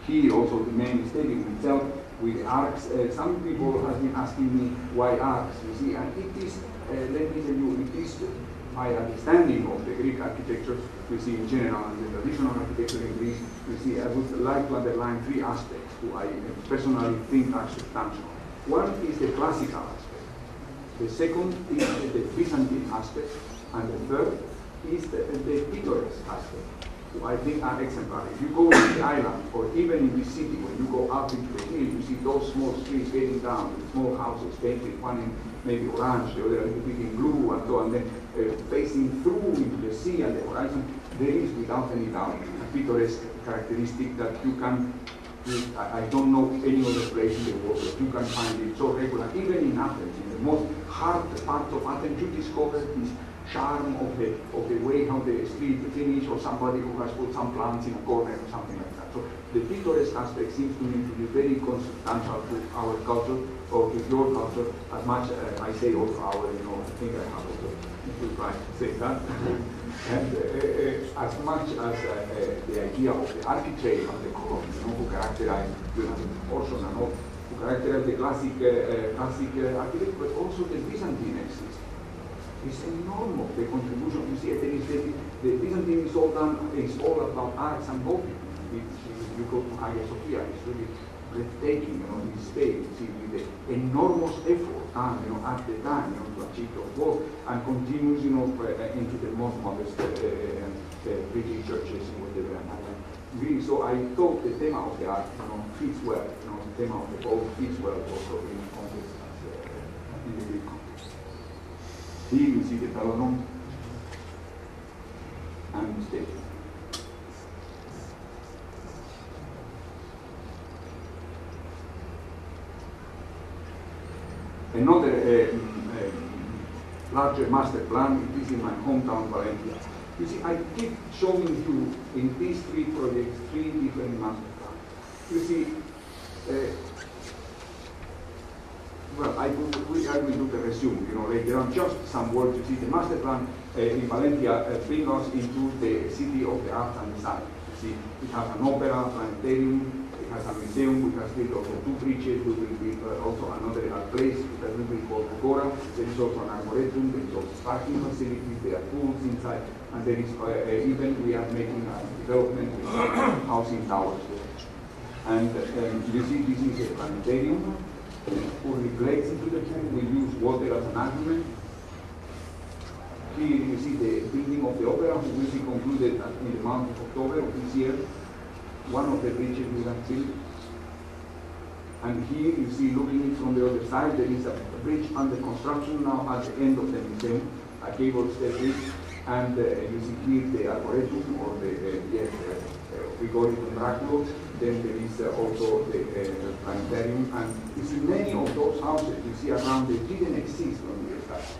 here also the main stadium itself with arcs. Some people have been asking me why arcs, you see, and it is, let me tell you, it is my understanding of the Greek architecture, you see, in general, and the traditional architecture in Greece, you see, I would like to underline three aspects who I personally think are substantial. One is the classical aspect. The second is the Byzantine aspect. And the third is the picturesque aspect, who I think are exemplary. If you go to the island, or even in the city, when you go up into the hill, you see those small streets getting down, with small houses painted, one in maybe orange, the other a little bit in blue, and so on, and then facing through into the sea and the horizon. There is, without any doubt, a picturesque characteristic that you can, I don't know any other place in the world that you can find it so regular. Even in Athens, in the most hard part of Athens, you discover this charm of the way how the street finish, or somebody who has put some plants in a corner or something like that. So the picturesque aspect seems to me to be very consubstantial to our culture, or to your culture, as much as I say also our, I think I have also to try to say that. And as much as the idea of the architrave and the column, who characterize the portion and all, who characterize the classic architecture, but also the Byzantine exists. It's enormous, the contribution. You see, the Byzantine is all about arts and Gothic. If you go to Hagia Sophia, it's really breathtaking, in space, you see, with the enormous effort done, at the time, to achieve those work, and continues, into the most modest British churches in whatever. Really, so I thought the theme of the art, fits well, the theme of the boat fits well also in the context in the Greek context. Here you see the Peloton and the stage. Another larger master plan, it is in my hometown, Valencia. You see, I keep showing you in these three projects, three different master plans. You see, well, I will do the resume, later on, just some words. You see, the master plan in Valencia brings us into the city of the art and design. You see, it has an opera, planetarium, it has a museum, we have built also 2 bridges, we will build also another place that will be called Agora. There is also an arboretum, there is also parking facilities, there are pools inside, and there is even we are making a development with housing towers there. And you see, this is a planetarium. Who reflects into the pool. We use water as an argument. Here you see the building of the opera, which will be concluded in the month of October of this year. One of the bridges we have built. And here you see, looking from the other side, there is a bridge under construction now at the end of the museum, a cable stay bridge. And you see here the arboretum, or we call it the Draculo. Then there is also the planetarium, and you see many of those houses you see around, they didn't exist when we started.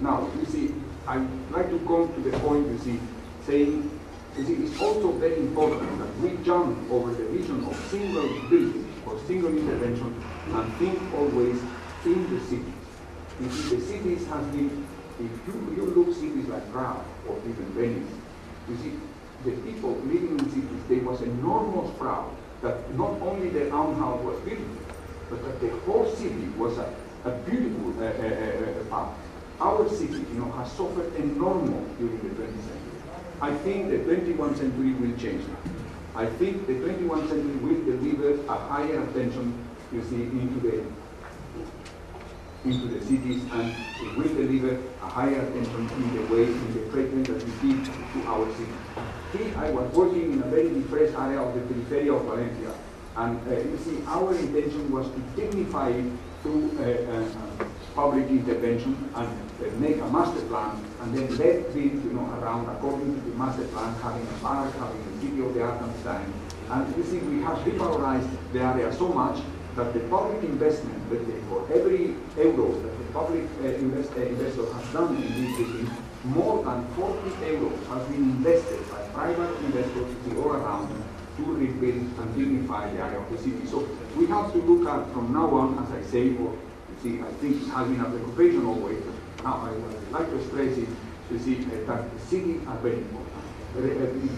Now, you see, I'd like to come to the point, you see, saying, you see, it's also very important that we jump over the vision of single building or single intervention and think always in the cities. You see, the cities have been, if you look cities like Prague or even Venice, you see, the people living in cities, there was enormous proud that not only their own house was beautiful, but that the whole city was a beautiful part. Our city, has suffered enormous during the 20th century. I think the 21st century will change that. I think the 21st century will deliver a higher attention, you see, into the cities, and it will deliver a higher attention in the way, in the treatment that we give to our cities. Here I was working in a very depressed area of the periphery of Valencia, and you see, our intention was to dignify it through public intervention and make a master plan, and then let build, around according to the master plan, having a park, having a city of the art and design. And you see, we have revalorized the area so much that the public investment, for every euro that the public investor has done in this city, more than 40 euros has been invested by private investors all around to rebuild and dignify the area of the city. So we have to look at, from now on, as I say, or you see, I think it has been a preoccupation always. Now I would like to stress it, you see, that the cities are very important.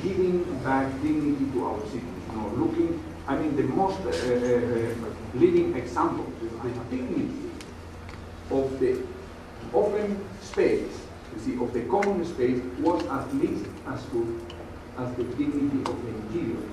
Giving back dignity to our cities, looking I mean, the most living example, the dignity of the open space, you see, of the common space was at least as good as the dignity of the interior.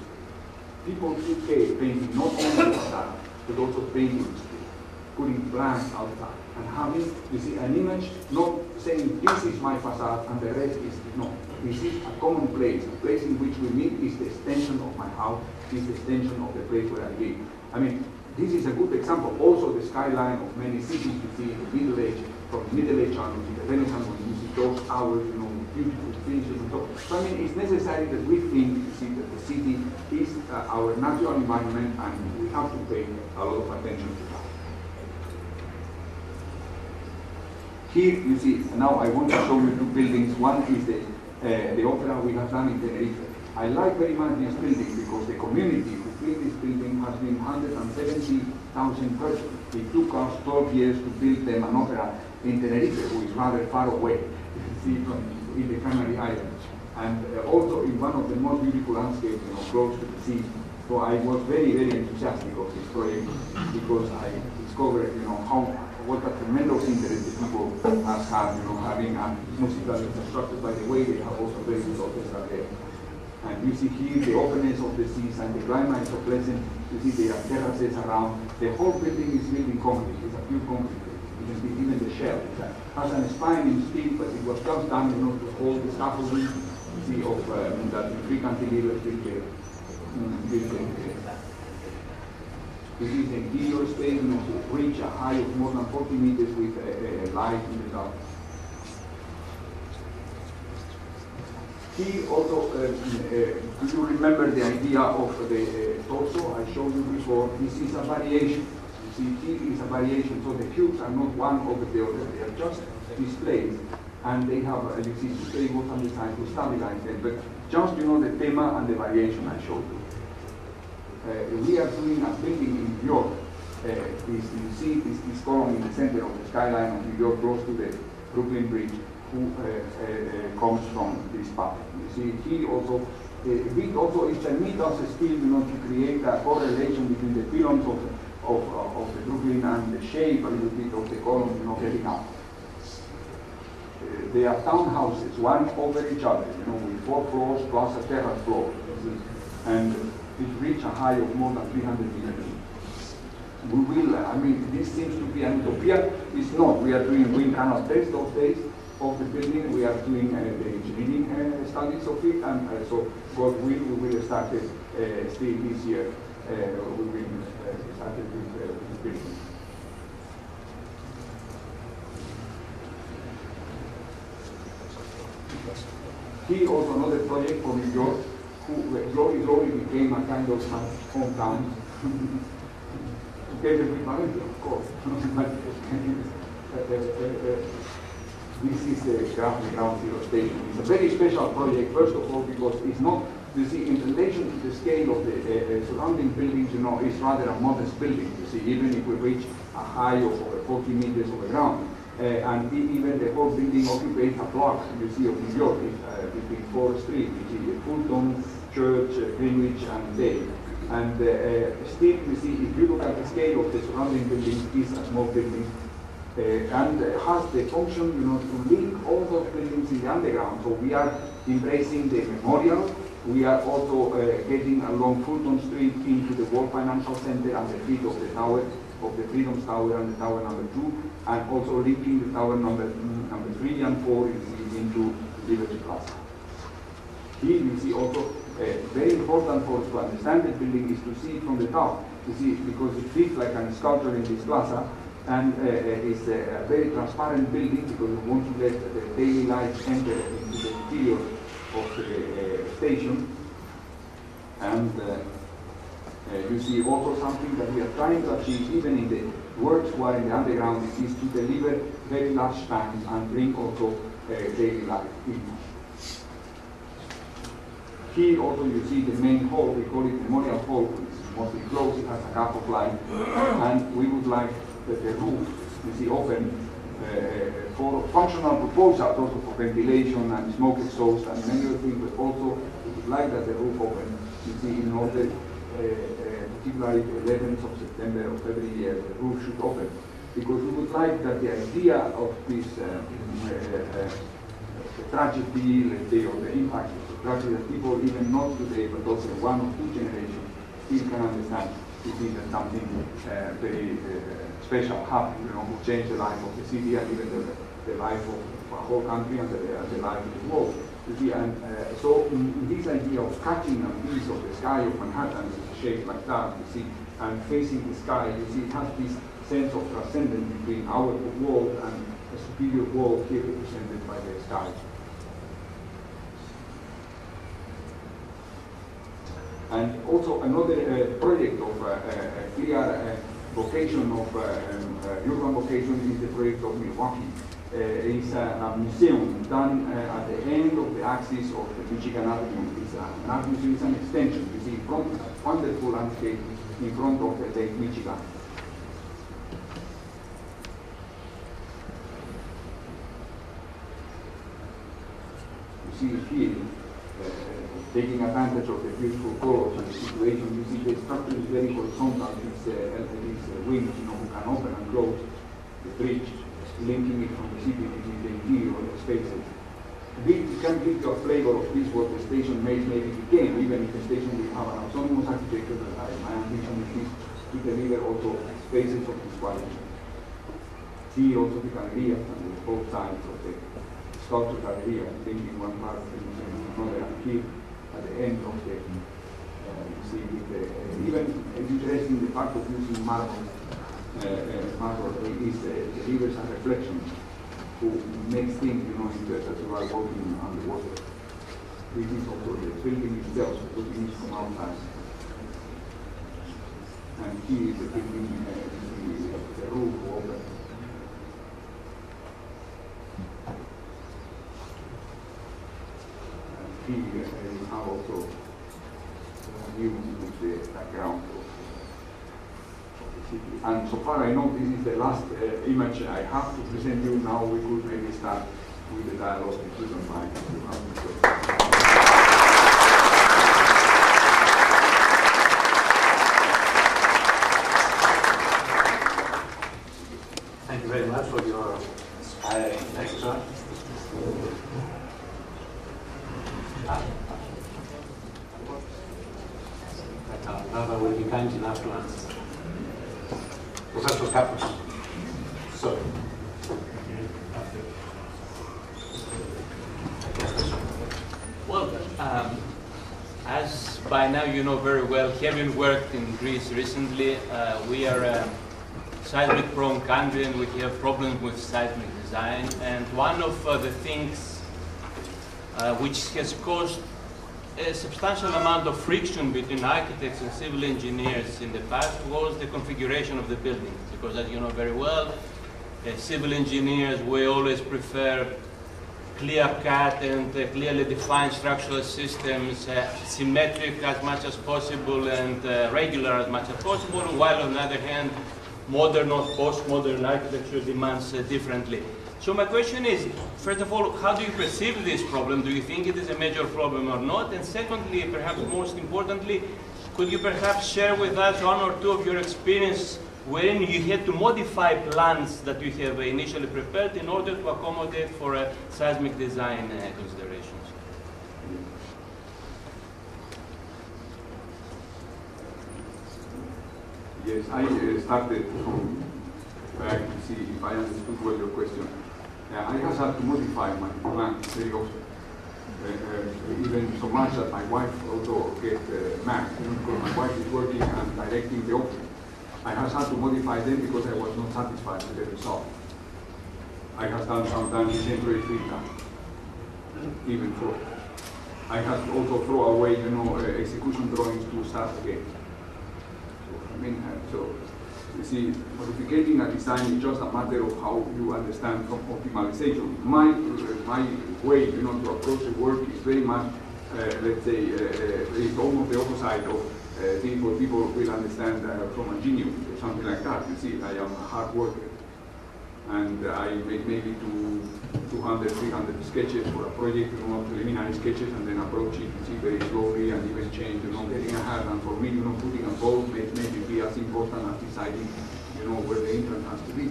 People took care painting not only the facade, but also painting the street, putting plants outside, and having, you see, an image, not saying this is my facade and the rest is no. This is a common place, a place in which we meet is the extension of my house, is the extension of the place where I live. I mean, this is a good example. Also, the skyline of many cities you see in the Middle Age, from the Middle Age on to the Renaissance, when you see those towers, you know, beautiful finishes and so. So I mean, it's necessary that we think, you see, that the city is our natural environment, and we have to pay a lot of attention to that. Here you see, now I want to show you two buildings. One is the opera we have done in Tenerife. I like very much this building because the community who built this building has been 170,000 persons. It took us 12 years to build them an opera in Tenerife, who is rather far away, you see, from in the Canary Islands. And also in one of the most beautiful landscapes, you know, close to the sea. So I was very, very enthusiastic of this project because I discovered, you know, what a tremendous interest the people have had, you know, having a musical infrastructure. By the way, they have also very good orchestra there. And you see here the openness of the seas and the climate is so pleasant. You see there are terraces around. The whole building is built in concrete. It's a pure concrete. You can see even the shell. It has an spine in steel, but it was just done, you know, to hold the scaffolding, you see, of that three cantilevers built there. This is the interior space, you know, to reach a height of more than 40 meters with light in the dark. Here also, do you remember the idea of the torso I showed you before? This is a variation. You see, here is a variation. So the cubes are not one over the other. They are just displays. And they have, you see, two tables on the side to stabilize them. But just, you know, the thema and the variation I showed you. We are doing a building in New York. You see this column in the center of the skyline of New York, close to the Brooklyn Bridge, who comes from this path. You see, here also, it's a Midas skill, you know, to create a correlation between the pylons of the Brooklyn and the shape a little bit of the column, you know, getting up. They are townhouses, one over each other, you know, with 4 floors plus a terrace floor. And it reached a height of more than 300 meters. We will, I mean, this seems to be an utopia. It's not. We are doing wind canal tests those days of the building. We are doing the engineering studies of it, and so God will, we will start it still this year. We will start it with the building. Here also another project for New York, who slowly became a kind of hometown. Together with Valencia, of course. This is the Ground Zero station. It's a very special project, first of all, because it's not, you see, in relation to the scale of the surrounding buildings, you know, it's rather a modest building. You see, even if we reach a height of over 40 meters over ground, and even the whole building occupies a block, you see, of New York, between 4 streets, you see, Fulton, Church, Greenwich, and Dale. And still, you see, if you look at the scale of the surrounding buildings, it's a small building, and has the function, you know, to link all those buildings in the underground. So we are embracing the memorial. We are also getting along Fulton Street into the World Financial Center and the feet of the tower, of the Freedoms Tower and the tower number 2, and also linking the tower number 3 and 4 into Liberty Plaza. Here you see also very important for us to understand the building is to see it from the top. You see, because it fits like a sculpture in this plaza, and it's a very transparent building because we want to let the daily light enter into the interior of the station. And you see also something that we are trying to achieve even in the works who are in the underground is to deliver very large tanks and bring also daily light in. Here also you see the main hall, we call it Memorial Hall, which is mostly closed, it has a gap of light, and we would like that the roof, you see, open for functional proposals, also for ventilation and smoke exhaust and many other things, but also we would like that the roof open, you see, in order to particularly the 11th of September of every year, the roof should open. Because we would like that the idea of this tragedy, let's say, or the impact of the tragedy that people, even not today, but also 1 or 2 generations, still can understand. This is something very special happened, you know, who changed the life of the city and even the life of the whole country and the life of the world. You see, and so this idea of catching a piece of the sky of Manhattan, shaped like that, you see, and facing the sky, you see, it has this sense of transcendence between our world and a superior world here represented by the sky. And also another project of clear vocation of urban vocation is the project of Milwaukee. It's a museum done at the end of the axis of the Michigan Avenue. It's an art museum, it's an extension. You see, from a wonderful landscape in front of the Lake Michigan. You see here, taking advantage of the beautiful colors and the situation, you see the structure is very horizontal. These wings, you know, who can open and close the bridge, linking it from the city between the interior of the spaces. This can give you a flavor of this, what the station maybe became, even if the station will have an autonomous architecture. My ambition is to deliver also spaces of this quality. See also the galleria on both sides of the sculpture galleria, thinking one part of the museum, another, and here at the end of the, you see, even interesting the fact of using marble. Marble is delivers a reflection who makes things, you know, as you are walking on the water. This is also the building itself, looking from outside. And here is the building, the roof open. And here you have also views with the background. And so far I know this is the last image I have to present you. Now we could maybe start with the dialogue, if you don't mind. Thank you very much for your inspiring lecture. Another will be kind enough to answer. Professor Kapos. Sorry. Well, as by now you know very well, having worked in Greece recently, we are a seismic-prone country and we have problems with seismic design. And one of the things which has caused a substantial amount of friction between architects and civil engineers in the past was the configuration of the building. Because as you know very well, civil engineers, we always prefer clear-cut and clearly defined structural systems, symmetric as much as possible and regular as much as possible, while on the other hand, modern or postmodern architecture demands differently. So my question is, first of all, how do you perceive this problem? Do you think it is a major problem or not? And secondly, perhaps most importantly, could you perhaps share with us one or two of your experience wherein you had to modify plans that you have initially prepared in order to accommodate for seismic design considerations? Yes, I started from back to see if I understood well your question. I have had to modify my plan very often. Even so much that my wife also get mad, because my wife is working and directing the opening. I have had to modify them because I was not satisfied with the result. I have done sometimes the same very 3 times, even 4. I have to also throw away, you know, execution drawings to start again. So, I mean, you see, modificating a design is just a matter of how you understand from optimization. My way, you know, to approach the work is very much, let's say, it's almost the opposite of things what people will understand from a genius or something like that. You see, I am a hard worker. and I make maybe 200, 300 sketches for a project, preliminary sketches, and then approach it, very slowly, and even change, getting ahead. And for me, putting a goal may maybe be as important as deciding, where the entrance has to be.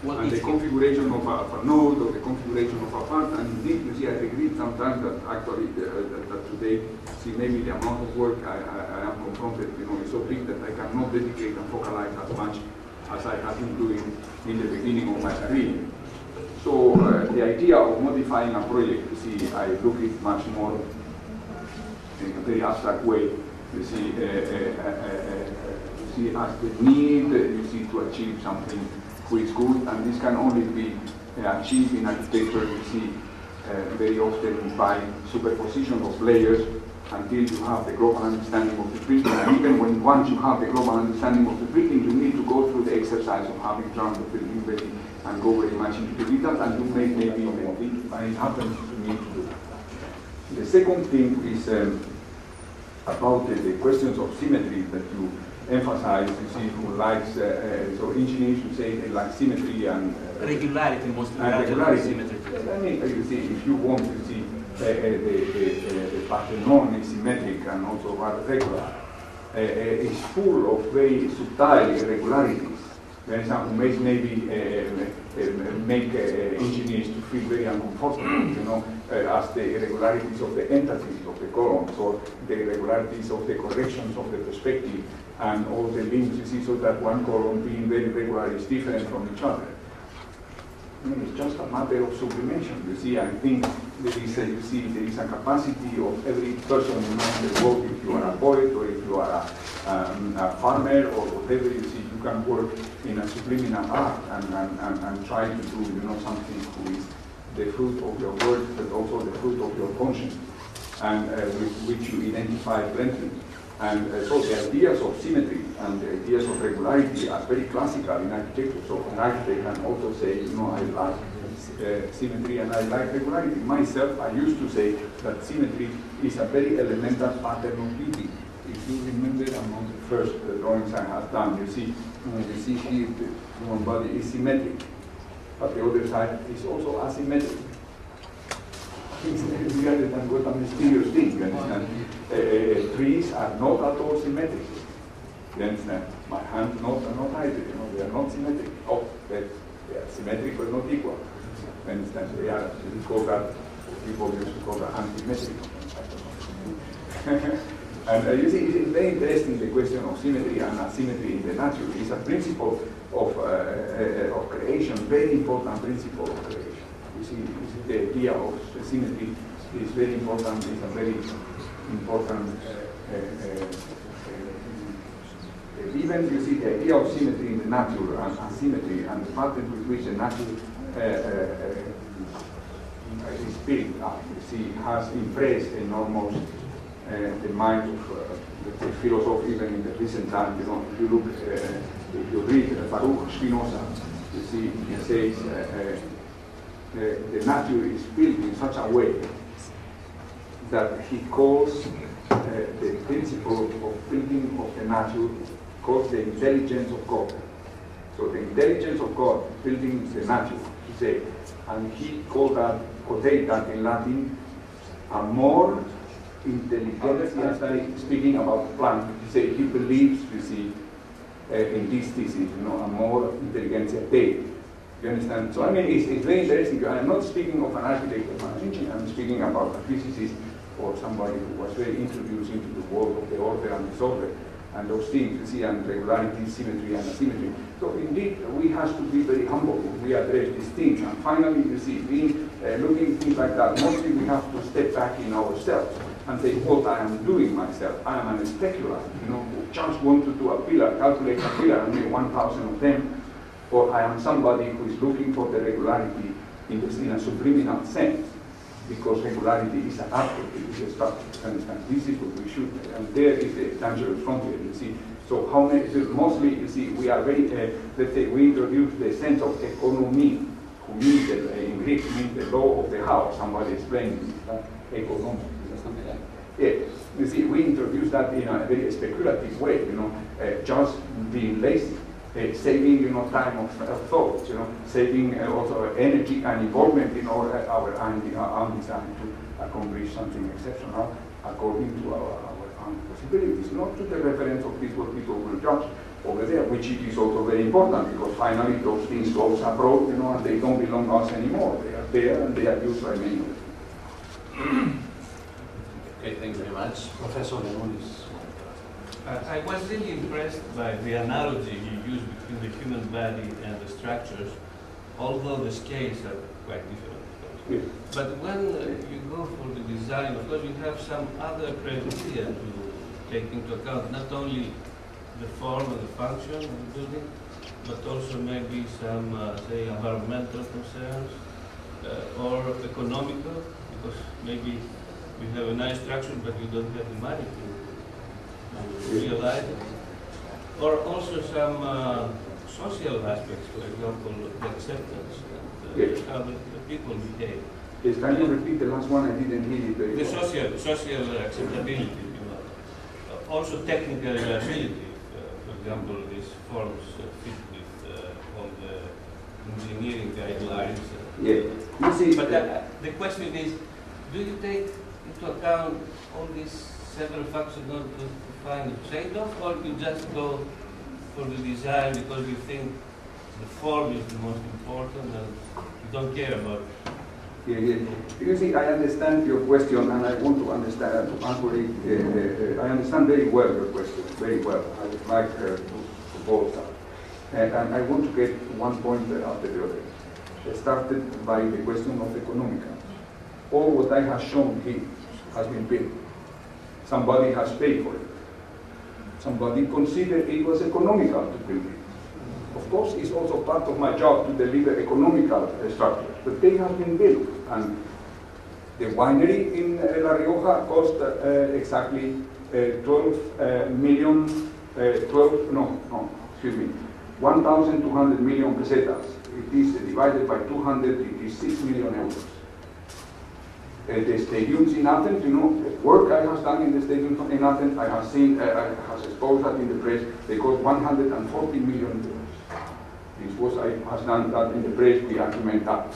And the configuration of a node or the configuration of a part, and indeed, I regret sometimes that actually that today, maybe the amount of work I am confronted, is so big that I cannot dedicate and focalize as much as I have been doing in the beginning of my career. So the idea of modifying a project, I look at it much more in a very abstract way. As the need, to achieve something which is good, and this can only be achieved in architecture, very often by superposition of layers until you have the global understanding of the printing. And even once you have the global understanding of the printing, you need to go through the exercise of having drawn the printing very and go very much into details, and you may maybe even think, and it happens to me too. The second thing is about the questions of symmetry that you emphasize, who likes, so engineers who say they like symmetry and regularity, most regularity. Symmetry. I mean, if you want to see the Parthenon is symmetric and also rather regular, is full of very subtle irregularities. For example, maybe make engineers to feel very uncomfortable, as the irregularities of the entities of the columns, or the irregularities of the corrections of the perspective, and all the links, so that one column being very regular is different from each other. It's just a matter of sublimation. I think there is there is a capacity of every person in the world. If you are a poet, or if you are a farmer, or whatever, you can work in a subliminal art and try to do, something which is the fruit of your work, but also the fruit of your conscience, and with which you identify plenty. And so the ideas of symmetry and the ideas of regularity are very classical in architecture. So an architect can also say, I like symmetry and I like regularity. Myself, I used to say that symmetry is a very elemental pattern of beauty. If you remember among the first drawings I have done, you see here the human body is symmetric, but the other side is also asymmetric. It's really a mysterious thing, you understand? Trees are not at all symmetric. You understand? My hands are not either, they are not symmetric. Oh, they are symmetric but not equal. You understand? They are, we call that, people used to call that anti-symmetric. And you see, it's very interesting, the question of symmetry and asymmetry in the nature. It's a principle of creation, very important principle of creation. You see, the idea of symmetry is very important. It's a very important. Even you see the idea of symmetry in the nature and asymmetry and the pattern with which the nature is built up. You see, has impressed enormous the mind of the philosopher even in the recent time. If you look, if you read Baruch Spinoza, you see he says. The nature is built in such a way that he calls the principle of building of the nature, calls the intelligence of God. So the intelligence of God building the nature, he said, and he called that, quoted that in Latin, amor intelligentiae, speaking about Planck, he said he believes, in this thesis, amor intelligentiae Dei. You understand? So I mean, it's very interesting. I'm not speaking of an architect or an engineer. I'm speaking about a physicist or somebody who was very introduced into the world of the order and disorder and those things, and regularity, symmetry, and asymmetry. So indeed, we have to be very humble when we address these things. And finally, being looking at things like that, mostly we have to step back in ourselves and say, what I am doing myself. I am a specular, who just want to do a pillar, calculate a pillar, and make 1,000 of them. Or I am somebody who is looking for the regularity in a subliminal sense, because regularity is an adjective, is a structure. Understand? This is what we should, and there is the dangerous frontier. You see. So how many? So mostly, you see, we are very. Let's say we introduce the sense of economy, who means in Greek means the law of the house. Somebody explained economy. Something like that. Yeah. You see, we introduce that in a very speculative way. Just being lazy. saving, you know, time of thought, you know, saving also energy and involvement in our own design to accomplish something exceptional according to our own possibilities, not to the reference of this what people will judge over there, which it is also very important because finally those things go abroad, you know, and they don't belong to us anymore. They are there and they are used by many of them. Okay, thank you very much. Professor Lemonis. I was really impressed by the analogy you used between the human body and the structures, although the scales are quite different. Yes. But when you go for the design, of course, you have some other criteria to take into account, not only the form and the function of the building, but also maybe some, say, environmental concerns or economical, because maybe we have a nice structure, but we don't have the money to realize it. Or also some social aspects, for example, the acceptance and how the people behave. Yes, can you repeat the last one? I didn't hear it very The well. social acceptability, you know. Also technical ability. For example, these forms fit with all the engineering guidelines. Yeah. You see, But the question is, do you take into account all these several factors in order to find a trade-off, or you just go for the design because you think the form is the most important and you don't care about it? yeah. You see, I understand your question, and I want to understand to answer it. I understand very well your question, very well. I would like to both sides, and I want to get one point after the other. I started by the question of economical. All what I have shown here has been built. Somebody has paid for it. Somebody considered it was economical to build it. Of course, it's also part of my job to deliver economical structures, but they have been built. And the winery in La Rioja cost exactly 1,200 million pesetas. It is divided by 200, it is 6 million euros. The stadiums in Athens, you know, the work I have done in the stadiums in Athens, I have seen, I have exposed that in the press, they cost 140 million euros. This was, I have done that in the press, we document that.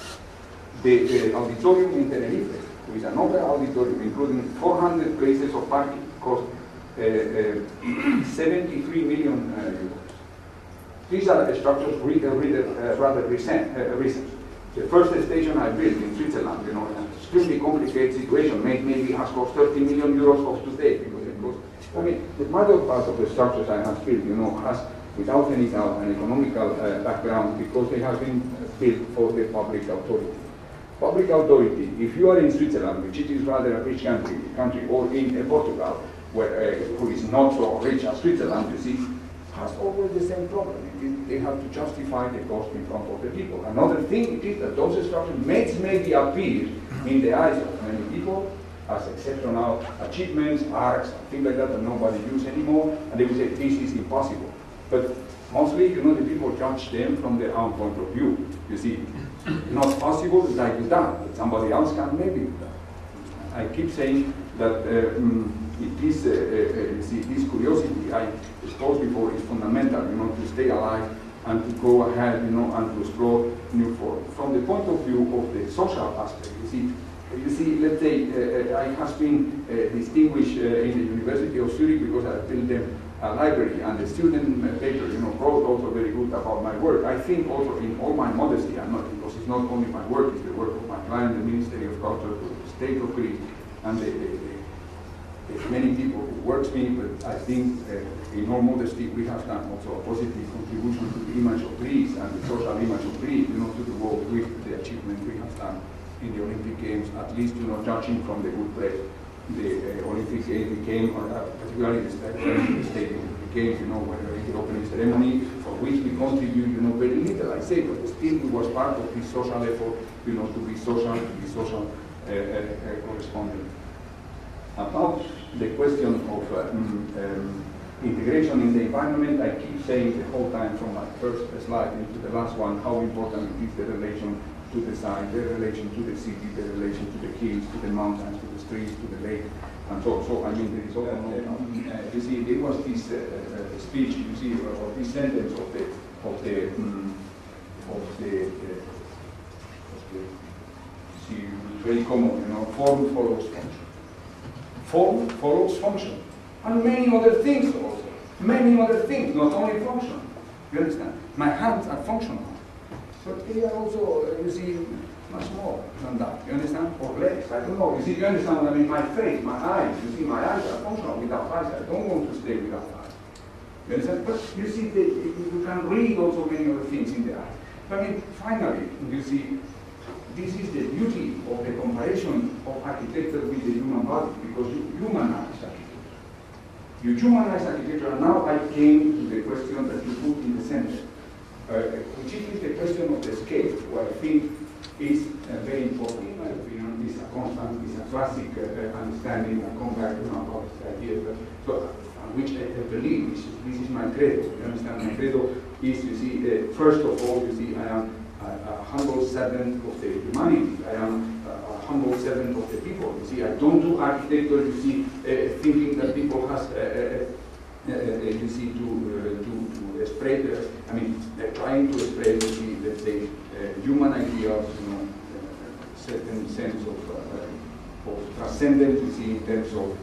The auditorium in Tenerife, with another auditorium, including 400 places of parking, cost 73 million euros. These are structures rather recent. The first station I built in Switzerland, you know, an extremely complicated situation, maybe has cost 30 million euros of today, because it cost, I mean, the major part of the structures I have built, you know, has, without any doubt, an economical background, because they have been built for the public authority. Public authority, if you are in Switzerland, which it is rather a rich country, or in Portugal, where, who is not so rich as Switzerland, you see, has always the same problem. They have to justify the cost in front of the people. Another thing it is that those structures maybe appear in the eyes of many people as exceptional achievements, arts, things like that nobody uses anymore, and they will say this is impossible. But mostly, you know, the people judge them from their own point of view. You see, not possible, like you done, but somebody else can maybe do that. I keep saying that it is, see, this curiosity I exposed before is fundamental, you know, to stay alive and to go ahead, you know, and to explore new forms. From the point of view of the social aspect, you see, let's say I have been distinguished in the University of Zurich because I built them a library, and the student paper, you know, wrote also very good about my work. I think also in all my modesty, I'm not, because it's not only my work, it's the work of my client, the Ministry of Culture, the State of Greece, and there's many people who works me, but I think in all modesty we have done also a positive contribution to the image of Greece and the social image of Greece, you know, to the world with the achievement we have done in the Olympic Games, at least, you know, judging from the good press. The Olympic Games became, particularly the stadium became, you know, in the opening ceremony, for which we contribute, you know, very little, I say, but still it was part of this social effort, you know, to be social correspondent. About the question of integration in the environment, I keep saying the whole time from my first slide into the last one how important it is the relation to the site, the relation to the city, the relation to the hills, to the mountains, to the streets, to the lake, And so I mean, there is also you see, there was this speech, you see, or this sentence see, very common, you know, form follows function. Form follows function. And many other things also. Many other things, not only function. You understand? My hands are functional. But they are also, you see, much more than that. You understand? Or legs, I don't know. You see, you understand what I mean? My face, my eyes. You see, my eyes are functional without eyes. I don't want to stay without eyes. You understand? But you see, you can read also many other things in the eye. I mean, finally, you see, this is the beauty of the comparison of architecture with the human body, because you humanize architecture. You humanize architecture, and now I came to the question that you put in the center, which is the question of the scale, what I think is very important, in my opinion. Is a constant, is a classic understanding and contact about this idea, which I believe this is my credo. You understand? My credo is, you see, first of all, you see, I am a humble servant of the humanity. I am a humble servant of the people. You see, I don't do architecture, you see, thinking that people has, you see, to spread, I mean, trying to spread, you see, let's say, human ideas, you know, certain sense of transcendence, you see, in terms of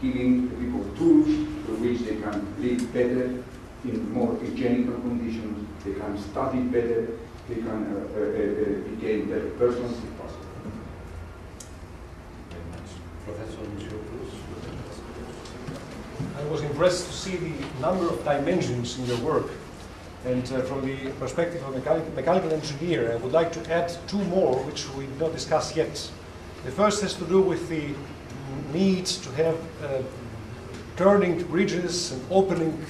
giving the people tools through which they can live better in more hygienical conditions, they can study better, they can become better persons if possible. Very much. Professor Mouchiopoulos. I was impressed to see the number of dimensions in your work. And from the perspective of a mechanical engineer, I would like to add two more, which we did not discuss yet. The first has to do with the need to have turning bridges and opening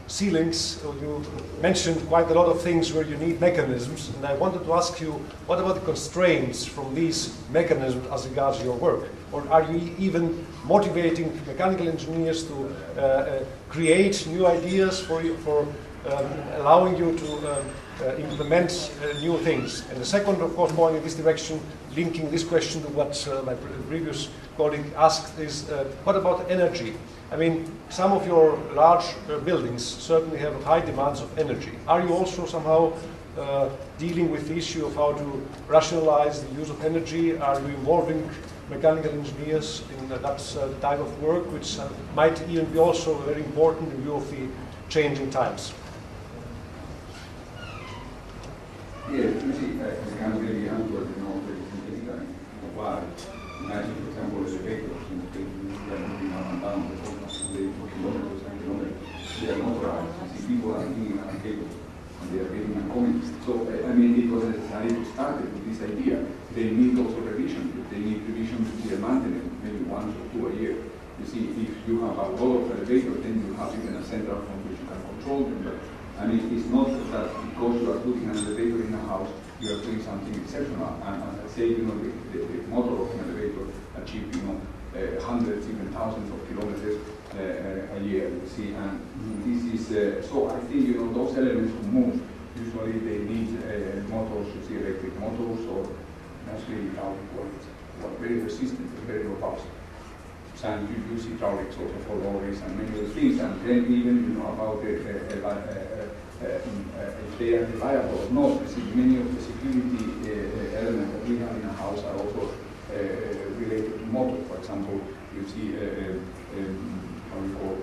ceilings. You mentioned quite a lot of things where you need mechanisms, and I wanted to ask you, what about the constraints from these mechanisms as regards your work? Or are you even motivating mechanical engineers to create new ideas for allowing you to implement new things? And the second, of course, going in this direction, linking this question to what my previous colleague asked, is what about energy? I mean, some of your large buildings certainly have high demands of energy. Are you also somehow dealing with the issue of how to rationalize the use of energy? Are you involving mechanical engineers in that type of work, which might even be also very important in view of the changing times? Yes, you see, I can't really answer, you know, very synthetically why. Imagine, for example, elevators in the building that are moving up and down the for kilometers and kilometers. They are motorized. You see, people are hanging on a cable and they are getting accompanied. So, I mean, it was necessary to start with this idea. They need also revision. They need revision to be maintenance, maybe once or two a year. You see, if you have a lot of elevators, then you have even a center from which you can control them. But I mean, it's not that because you are putting an elevator in a house, you are doing something exceptional. And as I say, you know, the motor of an elevator achieves, you know, hundreds, even thousands of kilometers a year, you see. And this is, so I think, you know, those elements to move, usually they need motors, you see, electric motors or mostly hydraulic ones, but very resistant and very robust. And you use hydraulics also for lorries and many other things, and then even, you know, about if they are reliable or not. You see, many of the security elements that we have in a house are also related to motor. For example, you see, how we call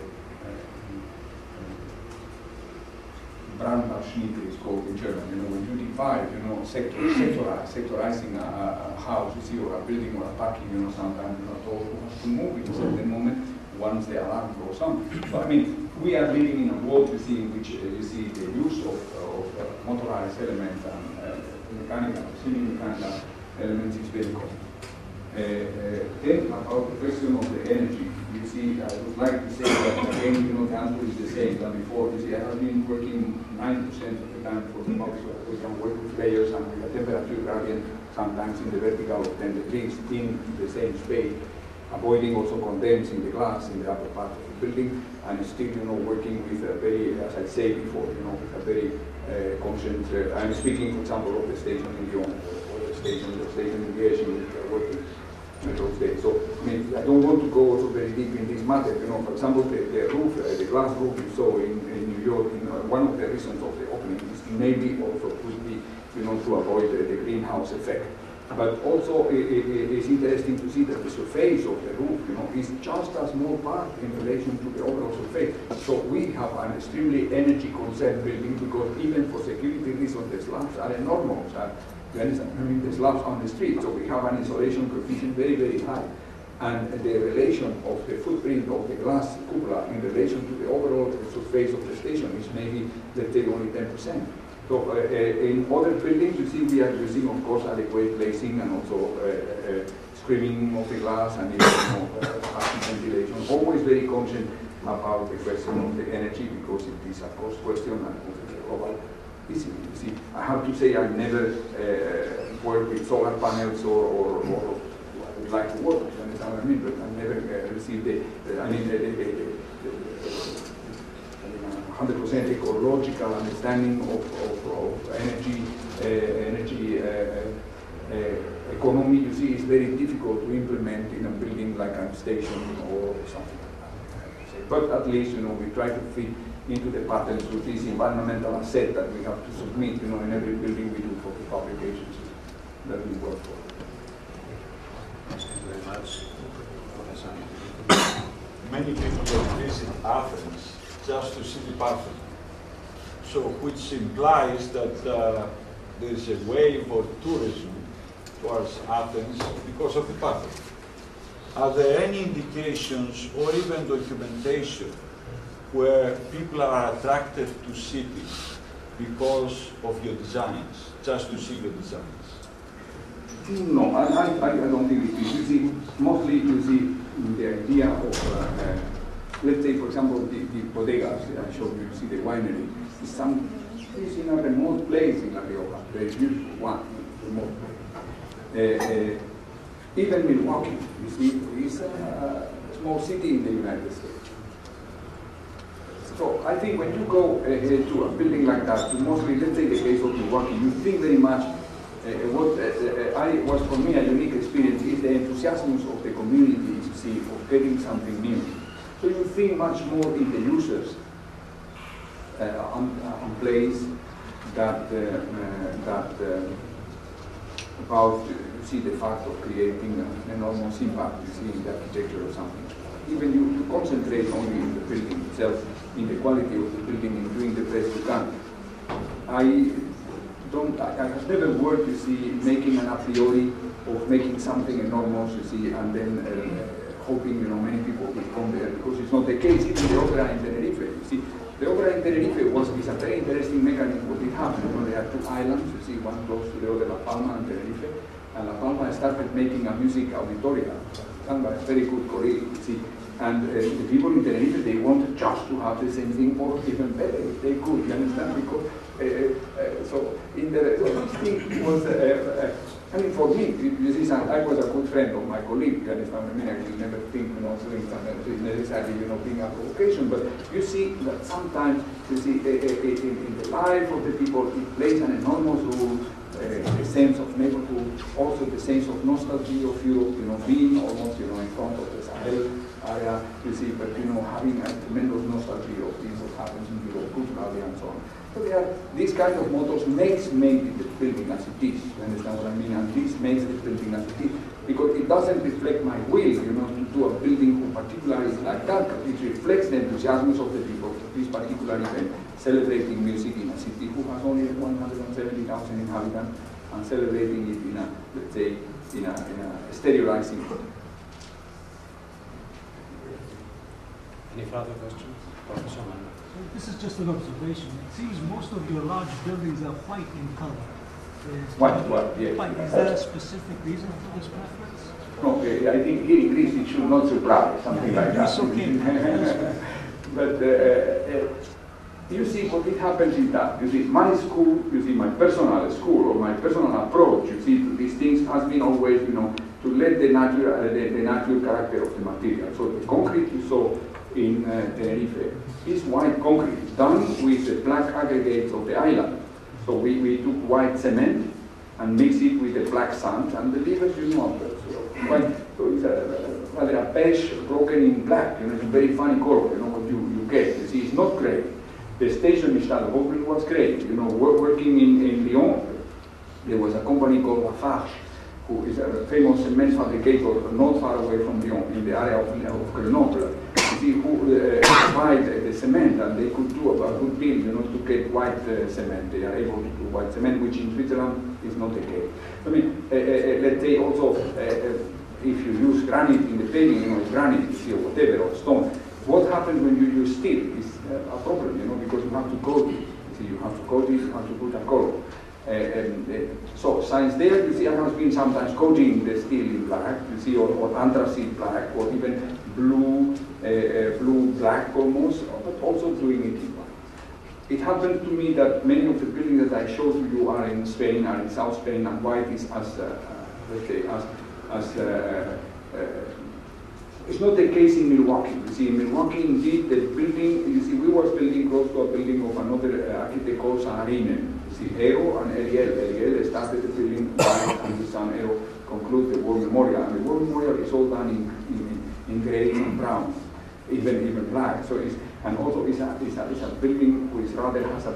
Brandabschnitte is called in German. You know, when you divide, you know, sectorizing a house, you see, or a building or a parking, you know, sometimes, you know, those who have to move in a certain moment once the alarm goes on. So, I mean, we are living in a world, you see, in which you see the use of motorized elements and mechanical, semi-mechanical elements is very common. Then about the question of the energy, you see, I would like to say that again, you know, the answer is the same than before. You see, I have been working 90% of the time for the box, so we can work with layers and with a temperature gradient, sometimes in the vertical of 10 degrees in the same space, avoiding also condensing the glass in the upper part of the building, and still, you know, working with a very, as I said before, you know, with a very conscious, I'm speaking, for example, of the station in Lyon, or the station in Liège, which we are working. those days. So I mean, I don't want to go also very deep in this matter. You know, for example, the roof, the glass roof you saw in New York. One of the reasons of the opening is maybe also could be, you know, to avoid the greenhouse effect. But also it's interesting to see that the surface of the roof, you know, is just a small part in relation to the overall surface. So we have an extremely energy conserved building because even for security reasons the slabs are enormous. You understand? I mean, the slabs on the street, so we have an insulation coefficient very, very high. And the relation of the footprint of the glass cupola in relation to the overall surface of the station is maybe, let's say, only 10%. So in other buildings, you see, we are using, of course, adequate glazing and also screening of the glass and ventilation. Always very conscious about the question of the energy because it is a cost question and global issue. You see, I have to say I've never worked with solar panels or I would like to work. You understand what I mean? But I've never received the 100% ecological understanding of energy economy. You see, it's very difficult to implement in a building like a station or something like that. But at least, you know, we try to fit into the patterns with this environmental asset that we have to submit, you know, in every building we do for the publications that we work for. Thank you very much. Many people visit Athens just to see the Parthenon. So, which implies that there is a wave of tourism towards Athens because of the Parthenon. Are there any indications or even documentation where people are attracted to cities because of your designs, just to see your designs? No, I don't think it is. You see, mostly you see the idea of let's say, for example, the bodegas I showed you, see the winery, is in a remote place in La Rioja, very beautiful one, remote place. Even Milwaukee, you see, is a small city in the United States. So I think when you go to a building like that, to mostly, let's say the case of Milwaukee, you think very much, what was for me a unique experience is the enthusiasm of the community, you see, of getting something new. So you think much more in the users on place that about, you see, the fact of creating an enormous impact, you see, in the architecture or something. Even you concentrate only in the building itself, in the quality of the building, and doing the best you can. I have never worked, you see, making an a priori of making something enormous, you see, and then hoping, you know, many people will come there, because it's not the case. Even the opera in Tenerife, you see, the opera in Tenerife is a very interesting mechanism. What it happened, you know, there are two islands, you see, one close to the other, La Palma and Tenerife, and La Palma started making a music auditoria, done by a very good colleague, you see, and the people in Tenerife, they wanted just to have the same thing, or even better, if they could, you understand, because, so this thing was, I mean, for me, you see, I was a good friend of my colleague, you understand? I mean, I will never think, you know, doing something necessarily, you know, being a provocation, but you see that sometimes, you see, in the life of the people, it plays an enormous role, the sense of neighborhood, also the sense of nostalgia of Europe, you know, being almost, you know, in front of the Sahel area, you see, but, you know, having a tremendous nostalgia of things that happens in Europe, culturally and so on. So they are, these kind of motors makes maybe the building as it is, you understand what I mean? And this makes the building as it is, because it doesn't reflect my will, you know, to do a building who particularly is like that, but it reflects the enthusiasm of the people for this particular event, celebrating music in a city who has only 170,000 inhabitants, and celebrating it in a, let's say, in a sterilizing. Any further questions? Professor Mann. This is just an observation. It seems most of your large buildings are white in color. White, yes. White. Is there a specific reason for this preference? No, I think here in Greece it should not surprise, something like that. It's okay. But you see, what it happens is that, you see, my school, you see, my personal school, or my personal approach, you see, to these things has been always, you know, to let the natural character of the material. So the concrete you saw in Tenerife is white concrete, done with the black aggregates of the island. So we took white cement and mixed it with the black sand and delivered, you know, So it's rather a beige broken in black. You know, it's a very funny color. You know what you get. You see, it's not gray. The station in Stade was gray. You know, working in Lyon, there was a company called Lafarge, who is a famous cement fabricator not far away from Lyon, in the area of Grenoble. You see, who provide the cement, and they could do a good deal, you know, to get white cement. They are able to do white cement, which in Switzerland is not the case. I mean, let's say also, if you use granite in the paving, you know, it's granite, you see, or whatever, or stone. What happens when you use steel is a problem, you know, because you have to coat it. You see, you have to coat it, you have to put a color. So since there, you see, I have been sometimes coating the steel in black, you see, or anthracite black, or even blue black almost, but also doing it in white. It happened to me that many of the buildings that I showed to you are in Spain, are in South Spain, and white is as, let's say, it's not the case in Milwaukee. You see, in Milwaukee, indeed, the building, you see, we were building close to a building of another architect called Saarinen. You see, Aero and Ariel. Ariel started the building white, and his son Aero concluded the War Memorial. And the War Memorial is all done in gray and brown, even black. So it's, and also it's a building which rather has a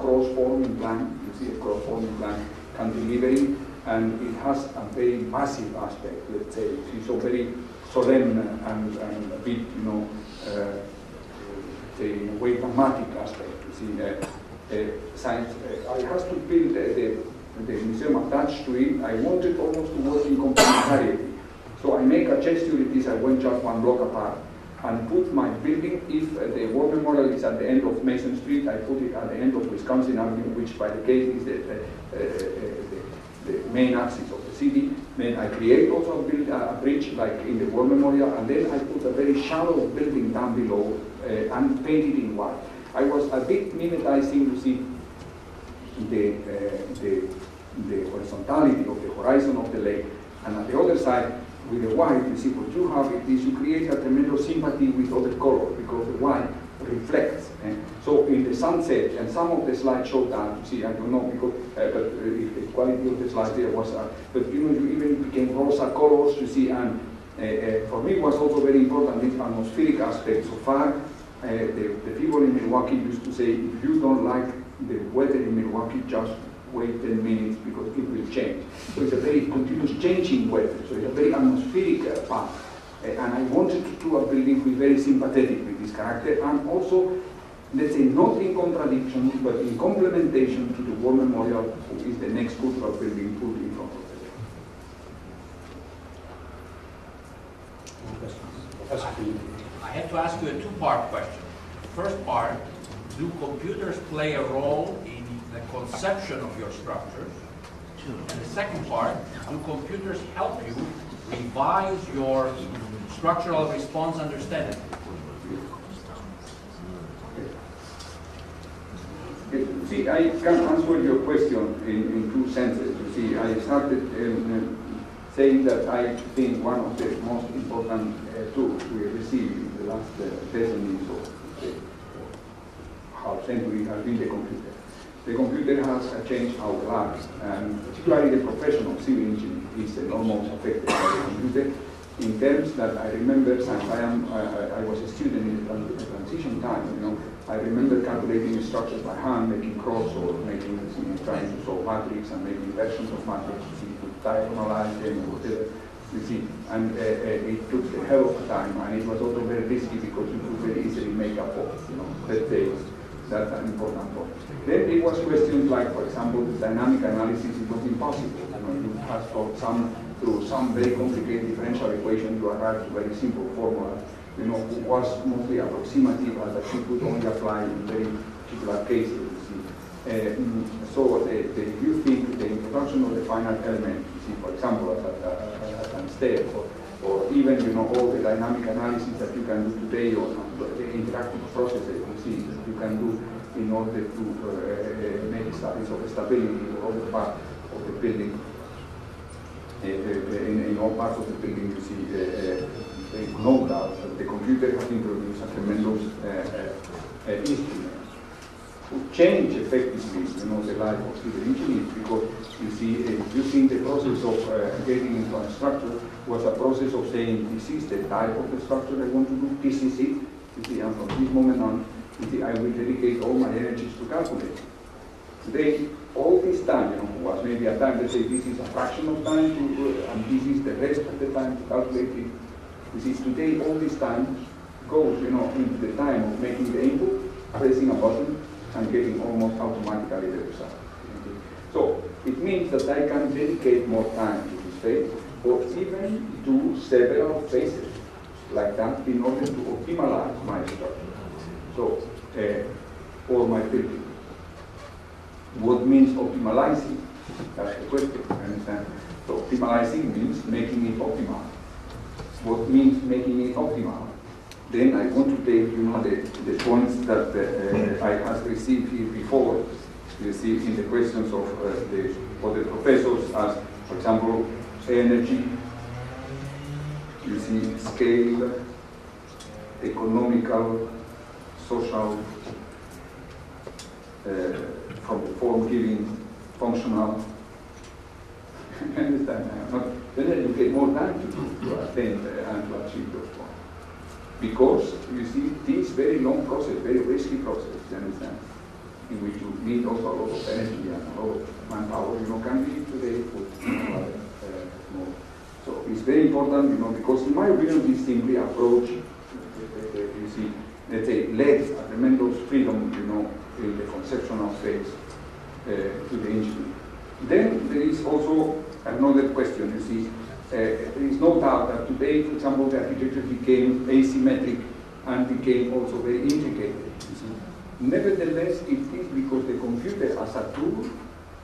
cross-forming plan. You see, a cross-forming plan cantilevering, and it has a very massive aspect, let's say. It's so very solemn and a bit, you know, say, in a way, dramatic aspect. You see, science. I had to build the museum attached to it. I wanted almost to work in complementarity. So I make a gesture with this. I went just one block apart and put my building, if the War Memorial is at the end of Mason Street, I put it at the end of Wisconsin Avenue, which by the case is the main axis of the city. Then I create also a bridge like in the War Memorial, and then I put a very shallow building down below and paint it in white. I was a bit mimetizing, you see, the horizontality of the horizon of the lake, and at the other side, with the white, you see, what you have is you create a tremendous sympathy with other colors, because the white reflects. So in the sunset, and some of the slides show that, you see, I don't know, because but the quality of the slides there was, but you know, you even became rosa colors, you see, and for me it was also very important, this atmospheric aspect. So far, the people in Milwaukee used to say, if you don't like the weather in Milwaukee, just wait 10 minutes because it will change. So it's a very continuous changing weather. So it's a very atmospheric path. And I wanted to do a building which is very sympathetic with this character, and also, let's say, not in contradiction, but in complementation to the War Memorial, which is the next cultural building put in front of the I have to ask you a two-part question. First part, do computers play a role in the conception of your structures? And the second part, do computers help you revise your structural response understanding? See, I can answer your question in two senses. You see, I started saying that I think one of the most important tools we received in the last decades or half century has been the computer. The computer has changed our lives, and particularly the profession of civil engineering is almost affected by the computer, in terms that I remember, since I was a student in the transition time, you know, I remember calculating structures by hand, making cross or making, trying to solve matrix and making versions of matrix, to diagonalize them or whatever, you see. And it took a hell of a time, and it was also very risky because you could very easily make a fault, you know, let's say. That's an important point. Then it was questions like, for example, the dynamic analysis. It was impossible. You know, you have to through some very complicated differential equation, you arrive to very simple formula. You know, it was mostly approximative, as that you could only apply in very particular cases. You see. So you think the introduction of the finite element, you see, for example, as an step, or even, you know, all the dynamic analysis that you can do today, or the interactive processes, you see, that you can do in order to make studies of stability or other part of the building. In all parts of the building, you see, there is no doubt that the computer has introduced a tremendous instrument. would change effectively, the life of civil engineers, because you see, using the process of getting into a structure was a process of saying, this is the type of the structure I want to do, this is it, you see, and from this moment on, you see, I will dedicate all my energies to calculate. Today, all this time, was maybe a time, let's say, this is a fraction of time, and this is the rest of the time to calculate it. You see, today, all this time goes, into the time of making the input, pressing a button, and getting almost automatically the result. Okay. So it means that I can dedicate more time to this phase, or even do several phases like that in order to optimize my structure. So, or my building. What means optimizing? That's the question, understand? So optimizing means making it optimal. What means making it optimal? Then I want to take, the points that I have received here before. You see in the questions of the professors as, for example, energy. You see scale, economical, social, from the form giving, functional. You understand? Then you get more time to attend and to achieve those points. Because, you see, this very long process, very risky process, you understand, in which you need also a lot of energy and a lot of manpower, can be today put more. So it's very important, because in my opinion, this simply approach, you see, let's say, lets a tremendous freedom, in the conceptual phase to the engineer. Then there is also another question, you see. There is no doubt that today, for example, the architecture became asymmetric and became also very intricate. Nevertheless, it is because the computer as a tool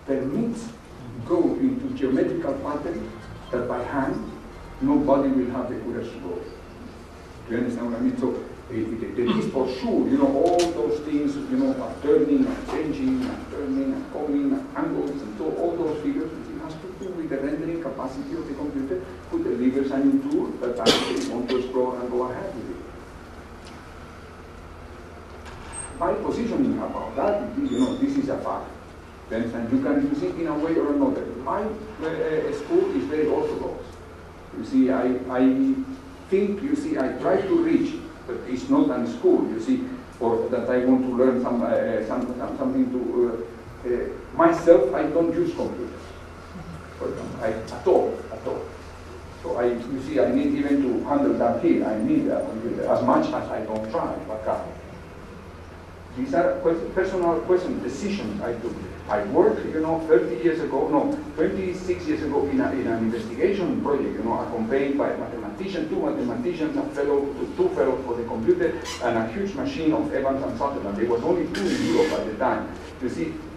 permits go into geometrical patterns that by hand nobody will have the courage to go. Do you understand what I mean? So it is for sure, all those things, are turning and changing and turning and coming and angles and so all those figures. Has to do with the rendering capacity of the computer, who delivers a new tool that actually want to explore and go ahead with it. My positioning about that is, this is a fact. And you can use it in a way or another. My school is very orthodox. You see, I think, I try to reach, but it's not a school, or that I want to learn something to, myself, I don't use computers. At all. So I need even to handle that here. I need a computer as much as I don't try. These are personal decisions I took. I worked, 26 years ago in an investigation project, accompanied by mathematicians, two mathematicians, two fellows for the computer, and a huge machine of Evans and Sutherland. There was only two in Europe at the time.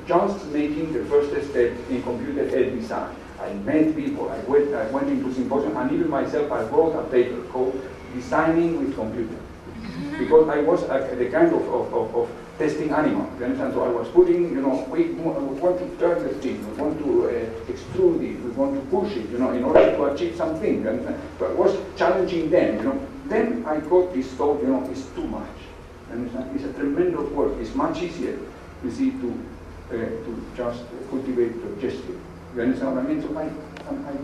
Just making the first step in computer-aided design. I met people, I went into symposium, and even myself, I wrote a paper called Designing with Computer. Because I was the kind of testing animal, you understand? So I was putting, we want to turn the thing, we want to extrude it, we want to push it, in order to achieve something, you understand? So I was challenging them, Then I got this thought, it's too much, you understand? It's a tremendous work, it's much easier, to just cultivate the gesture. You understand what I mean? So I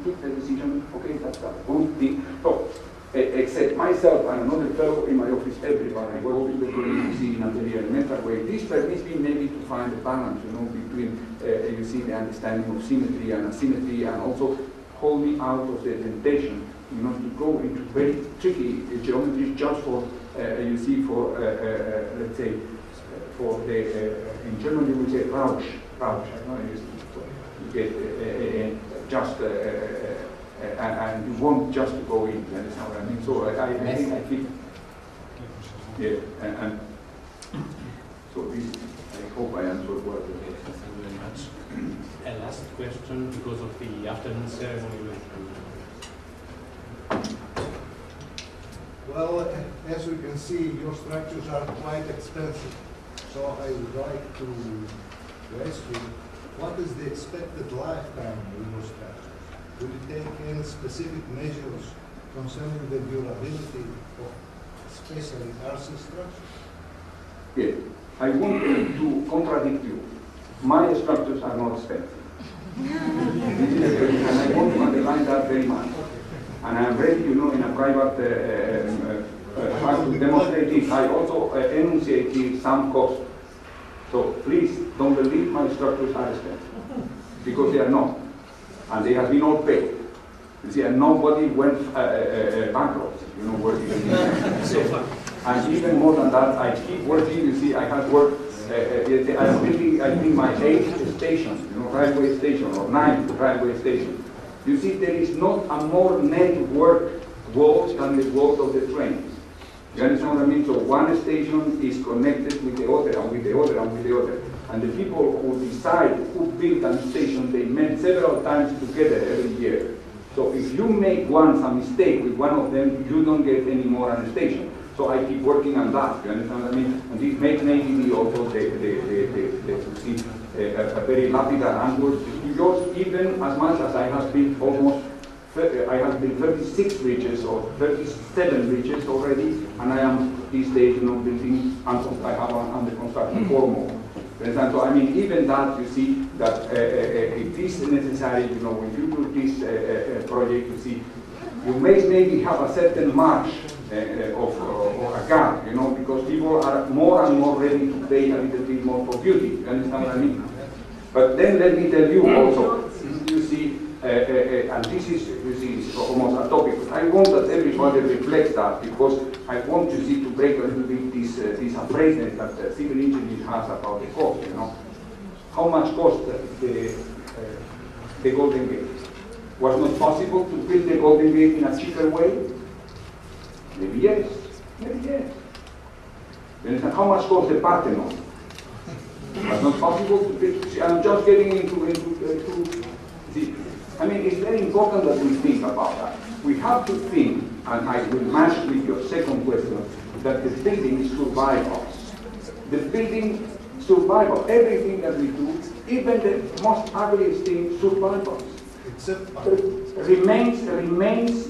took the decision, okay, that's a good thing. So, except myself and another fellow in my office, everybody works with the community in a very elemental way. This permits me maybe to find a balance, between, the understanding of symmetry and asymmetry, and also hold me out of the temptation, to go into very tricky geometry just for, let's say, for the, in German you would say Rausch, I know it is, you get and you want just to go in, you understand what I mean? So I think, yeah, and so this, I hope I answered well. Thank you very much. A last question, because of the afternoon ceremony. Well, as we can see, your structures are quite expensive. So I would like to ask you, what is the expected lifetime of your structures? Will you take any specific measures concerning the durability of especially RC structures? Yeah, I want to contradict you. My structures are not expensive. And I want to underline that very much. And I'm ready, you know, in a private to demonstrate this. I also enunciate here some costs. So please don't believe my structures are expensive, because they are not, and they have been all paid. You see, and nobody went bankrupt, you know, working. And even more than that, I keep working. You see, I have worked. I'm building, I think, my 8th station, you know, railway station, or 9th railway station. You see, there is not a more networked world than the world of the trains. You understand what I mean? So one station is connected with the other, and with the other, and with the other. And the people who decide who built a station, they met several times together every year. So if you make once a mistake with one of them, you don't get any more on a station. So I keep working on that. You understand what I mean? And this makes maybe also a very lapidar answer to yours, even as much as I have been almost. I have been 36 bridges or 37 bridges already, and I am these days, you know, building. I have under construction 4 more. So I mean, even that, you see that it is necessary. You know, when you do this project, you see, you may maybe have a certain march or a gap, you know, because people are more and more ready to pay a little bit more for beauty. You understand what I mean? But then let me tell you also, you see. And this is, you see, is almost a topic. I want that everybody reflects that, because I want you see to break a little bit this afraidness that the civil engineer has about the cost. You know, how much cost the Golden Gate? Was not possible to build the Golden Gate in a cheaper way? Maybe yes. Maybe yes. And how much cost the Parthenon? Was not possible to build. I'm just getting into see. I mean, it's very important that we think about that. We have to think, and I will match with your second question, that the building survives. The building survives. Everything that we do, even the most ugliest thing, survives. Remains,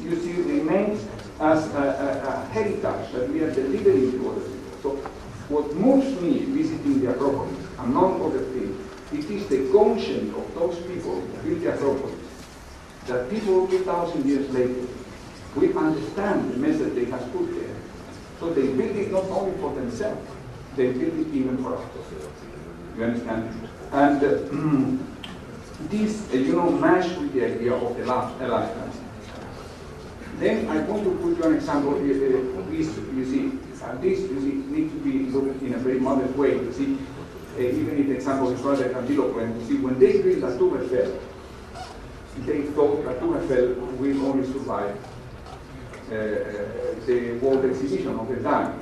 you see, remains as a heritage that we are delivering to other people. So what moves me visiting the Acropolis, among other things, it is the conscience of those people who built the Acropolis, that people 2,000 years later will understand the message they have put there. So they build it not only for themselves, they build it even for us. You understand? And this, you know, matched with the idea of the lifetime. Then I want to put you an example. This, you see, need to be looked in a very modest way. You see, even if the example is rather grandiloquent, you see, when they built the Tour Eiffel, they thought that Tour Eiffel will only survive the World Exhibition of the time.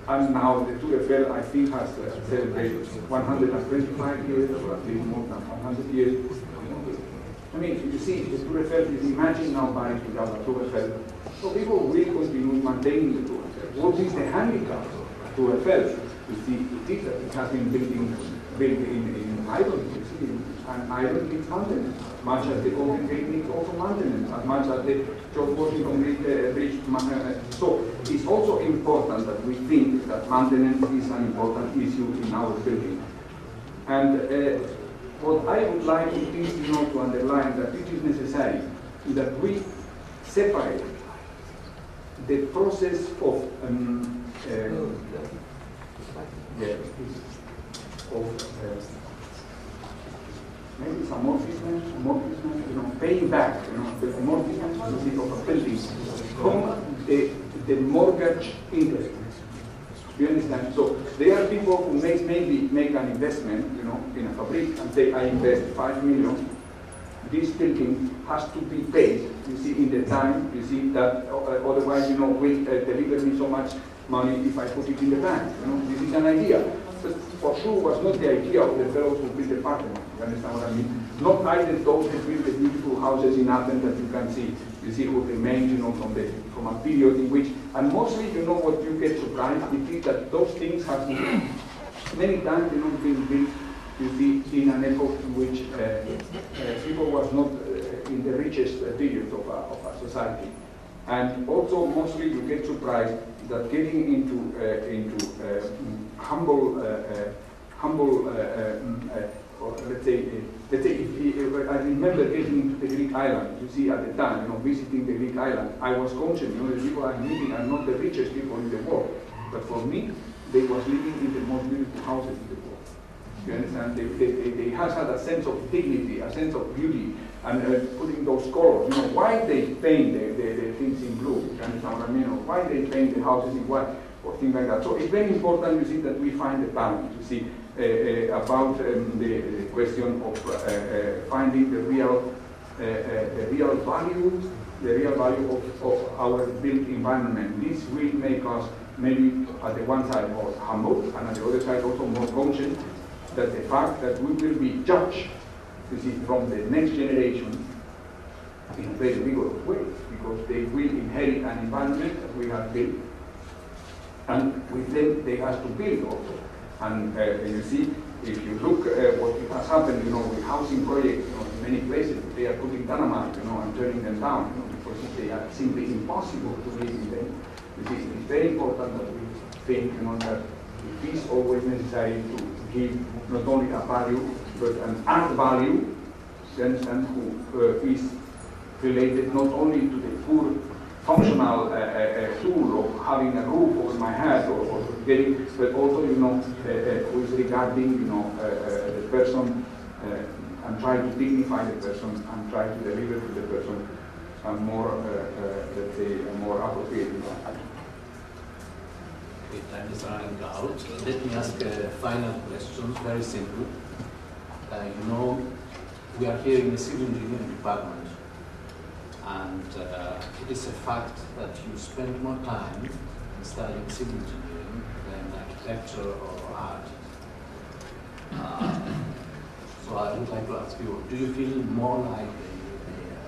And now the Tour Eiffel, I think, has celebrated 125 years, or at least more than 100 years. I mean, you see, the Tour Eiffel is imagined now by the Tour Eiffel. So people will continue maintaining the Tour Eiffel. What is the handicap of Tour Eiffel? You see, it has been built in iron, you see, and iron needs maintenance, much as the Golden Gate needs also maintenance, as much as the George Washington Bridge. So it's also important that we think that maintenance is an important issue in our building. And what I would like to underline that it is necessary that we separate the process of maybe it's amortizement, paying back, the amortizement of a building from the mortgage interest. You understand? So there are people who maybe make an investment, in a fabric and say, I invest 5 million. This building has to be paid, you see, in the time, you see, that otherwise, will deliver me so much money if I put it in the bank. This is an idea. But for sure was not the idea of the fellows who built the Parthenon. You understand what I mean? Not either those who built the beautiful houses in Athens that you can see. You see who remains, from a period in which, and mostly, what you get surprised, it is that those things have many times, been built, you see, in an epoch in which people was not in the richest period of a society. And also, mostly you get surprised that getting into humble, let's say, I remember getting into the Greek island. You see, at the time, visiting the Greek island, I was conscious. The people I'm meeting are not the richest people in the world, but for me, they was living in the most beautiful houses in the world. You understand? They had a sense of dignity, a sense of beauty, and putting those colors. Why they paint the things in blue? You understand what I mean? Or why they paint the houses in white, or things like that. So it's very important, you see, that we find the balance. You see, about the question of finding the real value of our built environment. This will make us maybe at the one side more humble, and at the other side also more conscious that the fact that we will be judged, you see, from the next generation in a very rigorous way, because they will inherit an environment that we have built, and with them they have to build also. And you see, if you look at what has happened, with housing projects, in many places, they are putting dynamite, and turning them down, because they are simply impossible to live in them. You see, it's very important that we think, that it is always necessary to give not only a value, but an add value, you understand, who is related not only to the poor functional tool of having a roof over my head or getting, but also, who is regarding, the person and try to dignify the person and try to deliver to the person a more, let's say, a more appropriate environment. Okay, time is running out. Let me ask a final question, very simple. We are here in the civil engineering department, and it is a fact that you spend more time studying civil engineering than architecture or art. So I would like to ask you, do you feel more like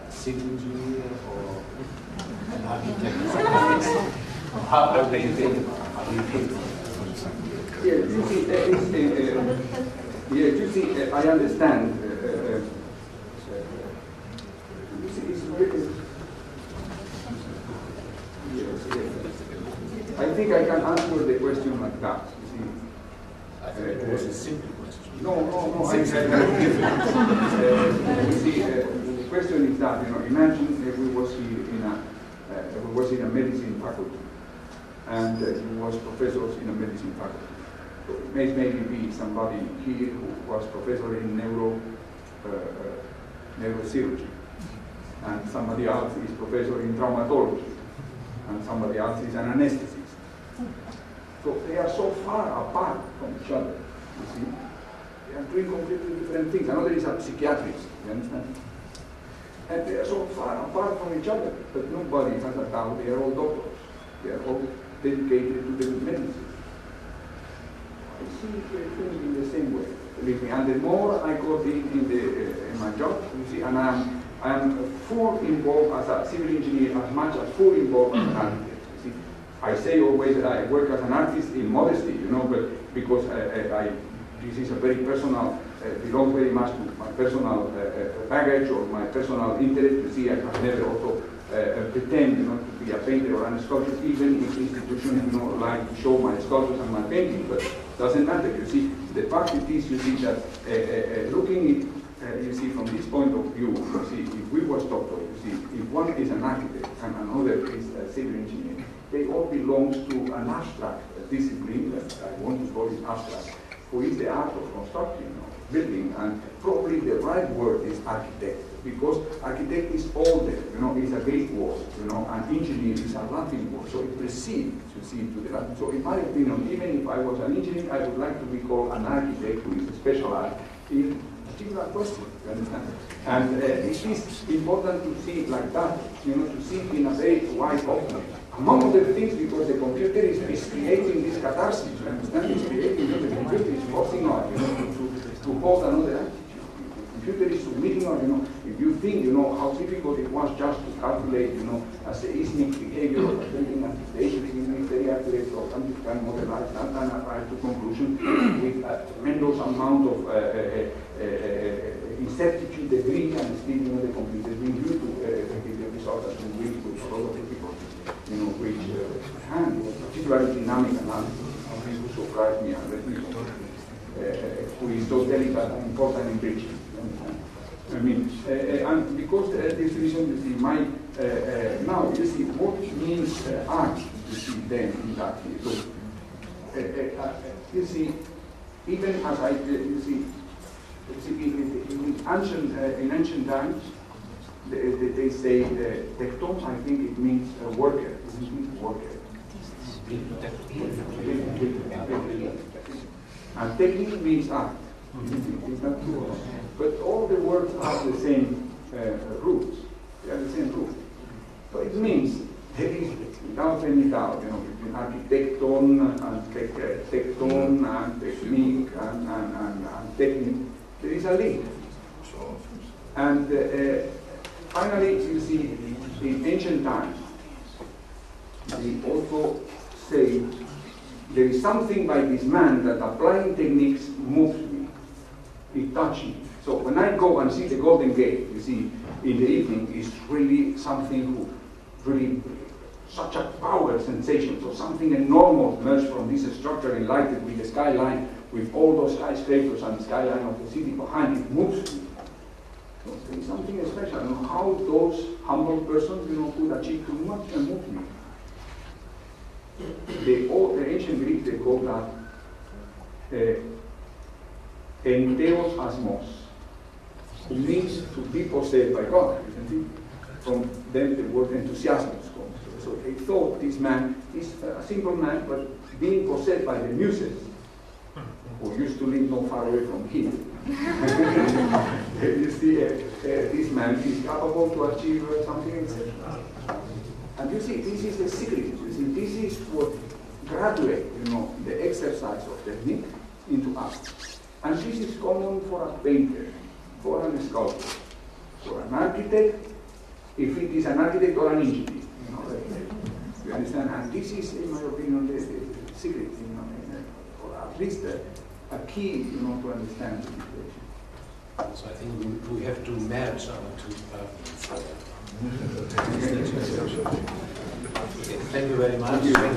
a civil engineer or an architect? How do you think about it? How do you think? You see, I understand. I think I can answer the question like that. You see. I think it was a simple question. No. You see, the question is that, imagine if we was in a medicine faculty, and he was professors in a medicine faculty. So it may maybe be somebody here who was professor in neurosurgery, and somebody else is professor in traumatology, and somebody else is an anesthetist. So they are so far apart from each other, you see. They are doing completely different things. Another is a psychiatrist, you understand? And they are so far apart from each other that nobody has a doubt they are all doctors. They are all dedicated to the medicine. I see things in the same way, believe me. And the more I got in my job, you see, and I am full involved as a civil engineer as much as full involved as an architect. You see, I say always that I work as an artist in modesty, but because this is a very personal, belongs very much to my personal baggage or my personal interest. You see, I have never also pretend, to be a painter or a sculptor, even if institutions, like to show my sculptures and my painting, but doesn't matter. You see, the fact is, you see that looking at, you see, from this point of view, you see, if we was doctors, you see, if one is an architect and another is a civil engineer, they all belong to an abstract discipline that I want to call it abstract, who is the art of constructing, building, and probably the right word is architect, because architect is older, is a Greek word, and engineer is a Latin word, so it precedes, you see, to the Latin. So in my opinion, even if I was an engineer, I would like to be called an architect who is specialized in similar question, you understand? And it is important to see it like that, to see it in a very wide open. Among other things, because the computer is creating this catharsis, you understand? It's creating, the computer is forcing us, to hold another attitude. The computer is submitting us, if you think, how difficult it was just to calculate, a seismic behavior of a building and station, it's very accurate, so you can modelize that and arrive to conclusion with a tremendous amount of incertitude degree, and still, the computer being due to give the result that we will for all of the people. which hand was particularly dynamic analysis. This who surprised me and let me who is so delicate and important in preaching. I mean, and because this reason, you see, now you see what means art. You see, then in that case. So, you see, even as you see, in ancient times, they say tekton. I think it means worker. It means worker. And technique means art. It's not true. But all the words have the same roots. They are the same root. So it means there is, without any doubt, between architecton and tekton and technique and technique, there is a link. And finally, you see, in ancient times, they also say there is something by this man that applying techniques moves me. It touches me. So when I go and see the Golden Gate, you see, in the evening, it's really something really such a power sensation. So something enormous emerged from this structure enlightened with the skyline, with all those skyscrapers and the skyline of the city behind it, moves me. So there is something special. How those humble persons, could achieve too much and move me. The ancient Greeks, they call that entheos asmos. It means to be possessed by God, isn't it? From them the word enthusiasmus comes. So they thought this man is a simple man, but being possessed by the muses, who used to live not far away from him. You see, this man is capable to achieve something exceptional. And you see, this is the secret. You see, this is what graduates, the exercise of technique into art. And this is common for a painter, for a sculptor, for an architect, if it is an architect or an engineer. You understand? And this is, in my opinion, the secret, or at least a key, to understand the situation. So I think we have to merge our two parts. Thank you very much. Thank you very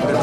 much.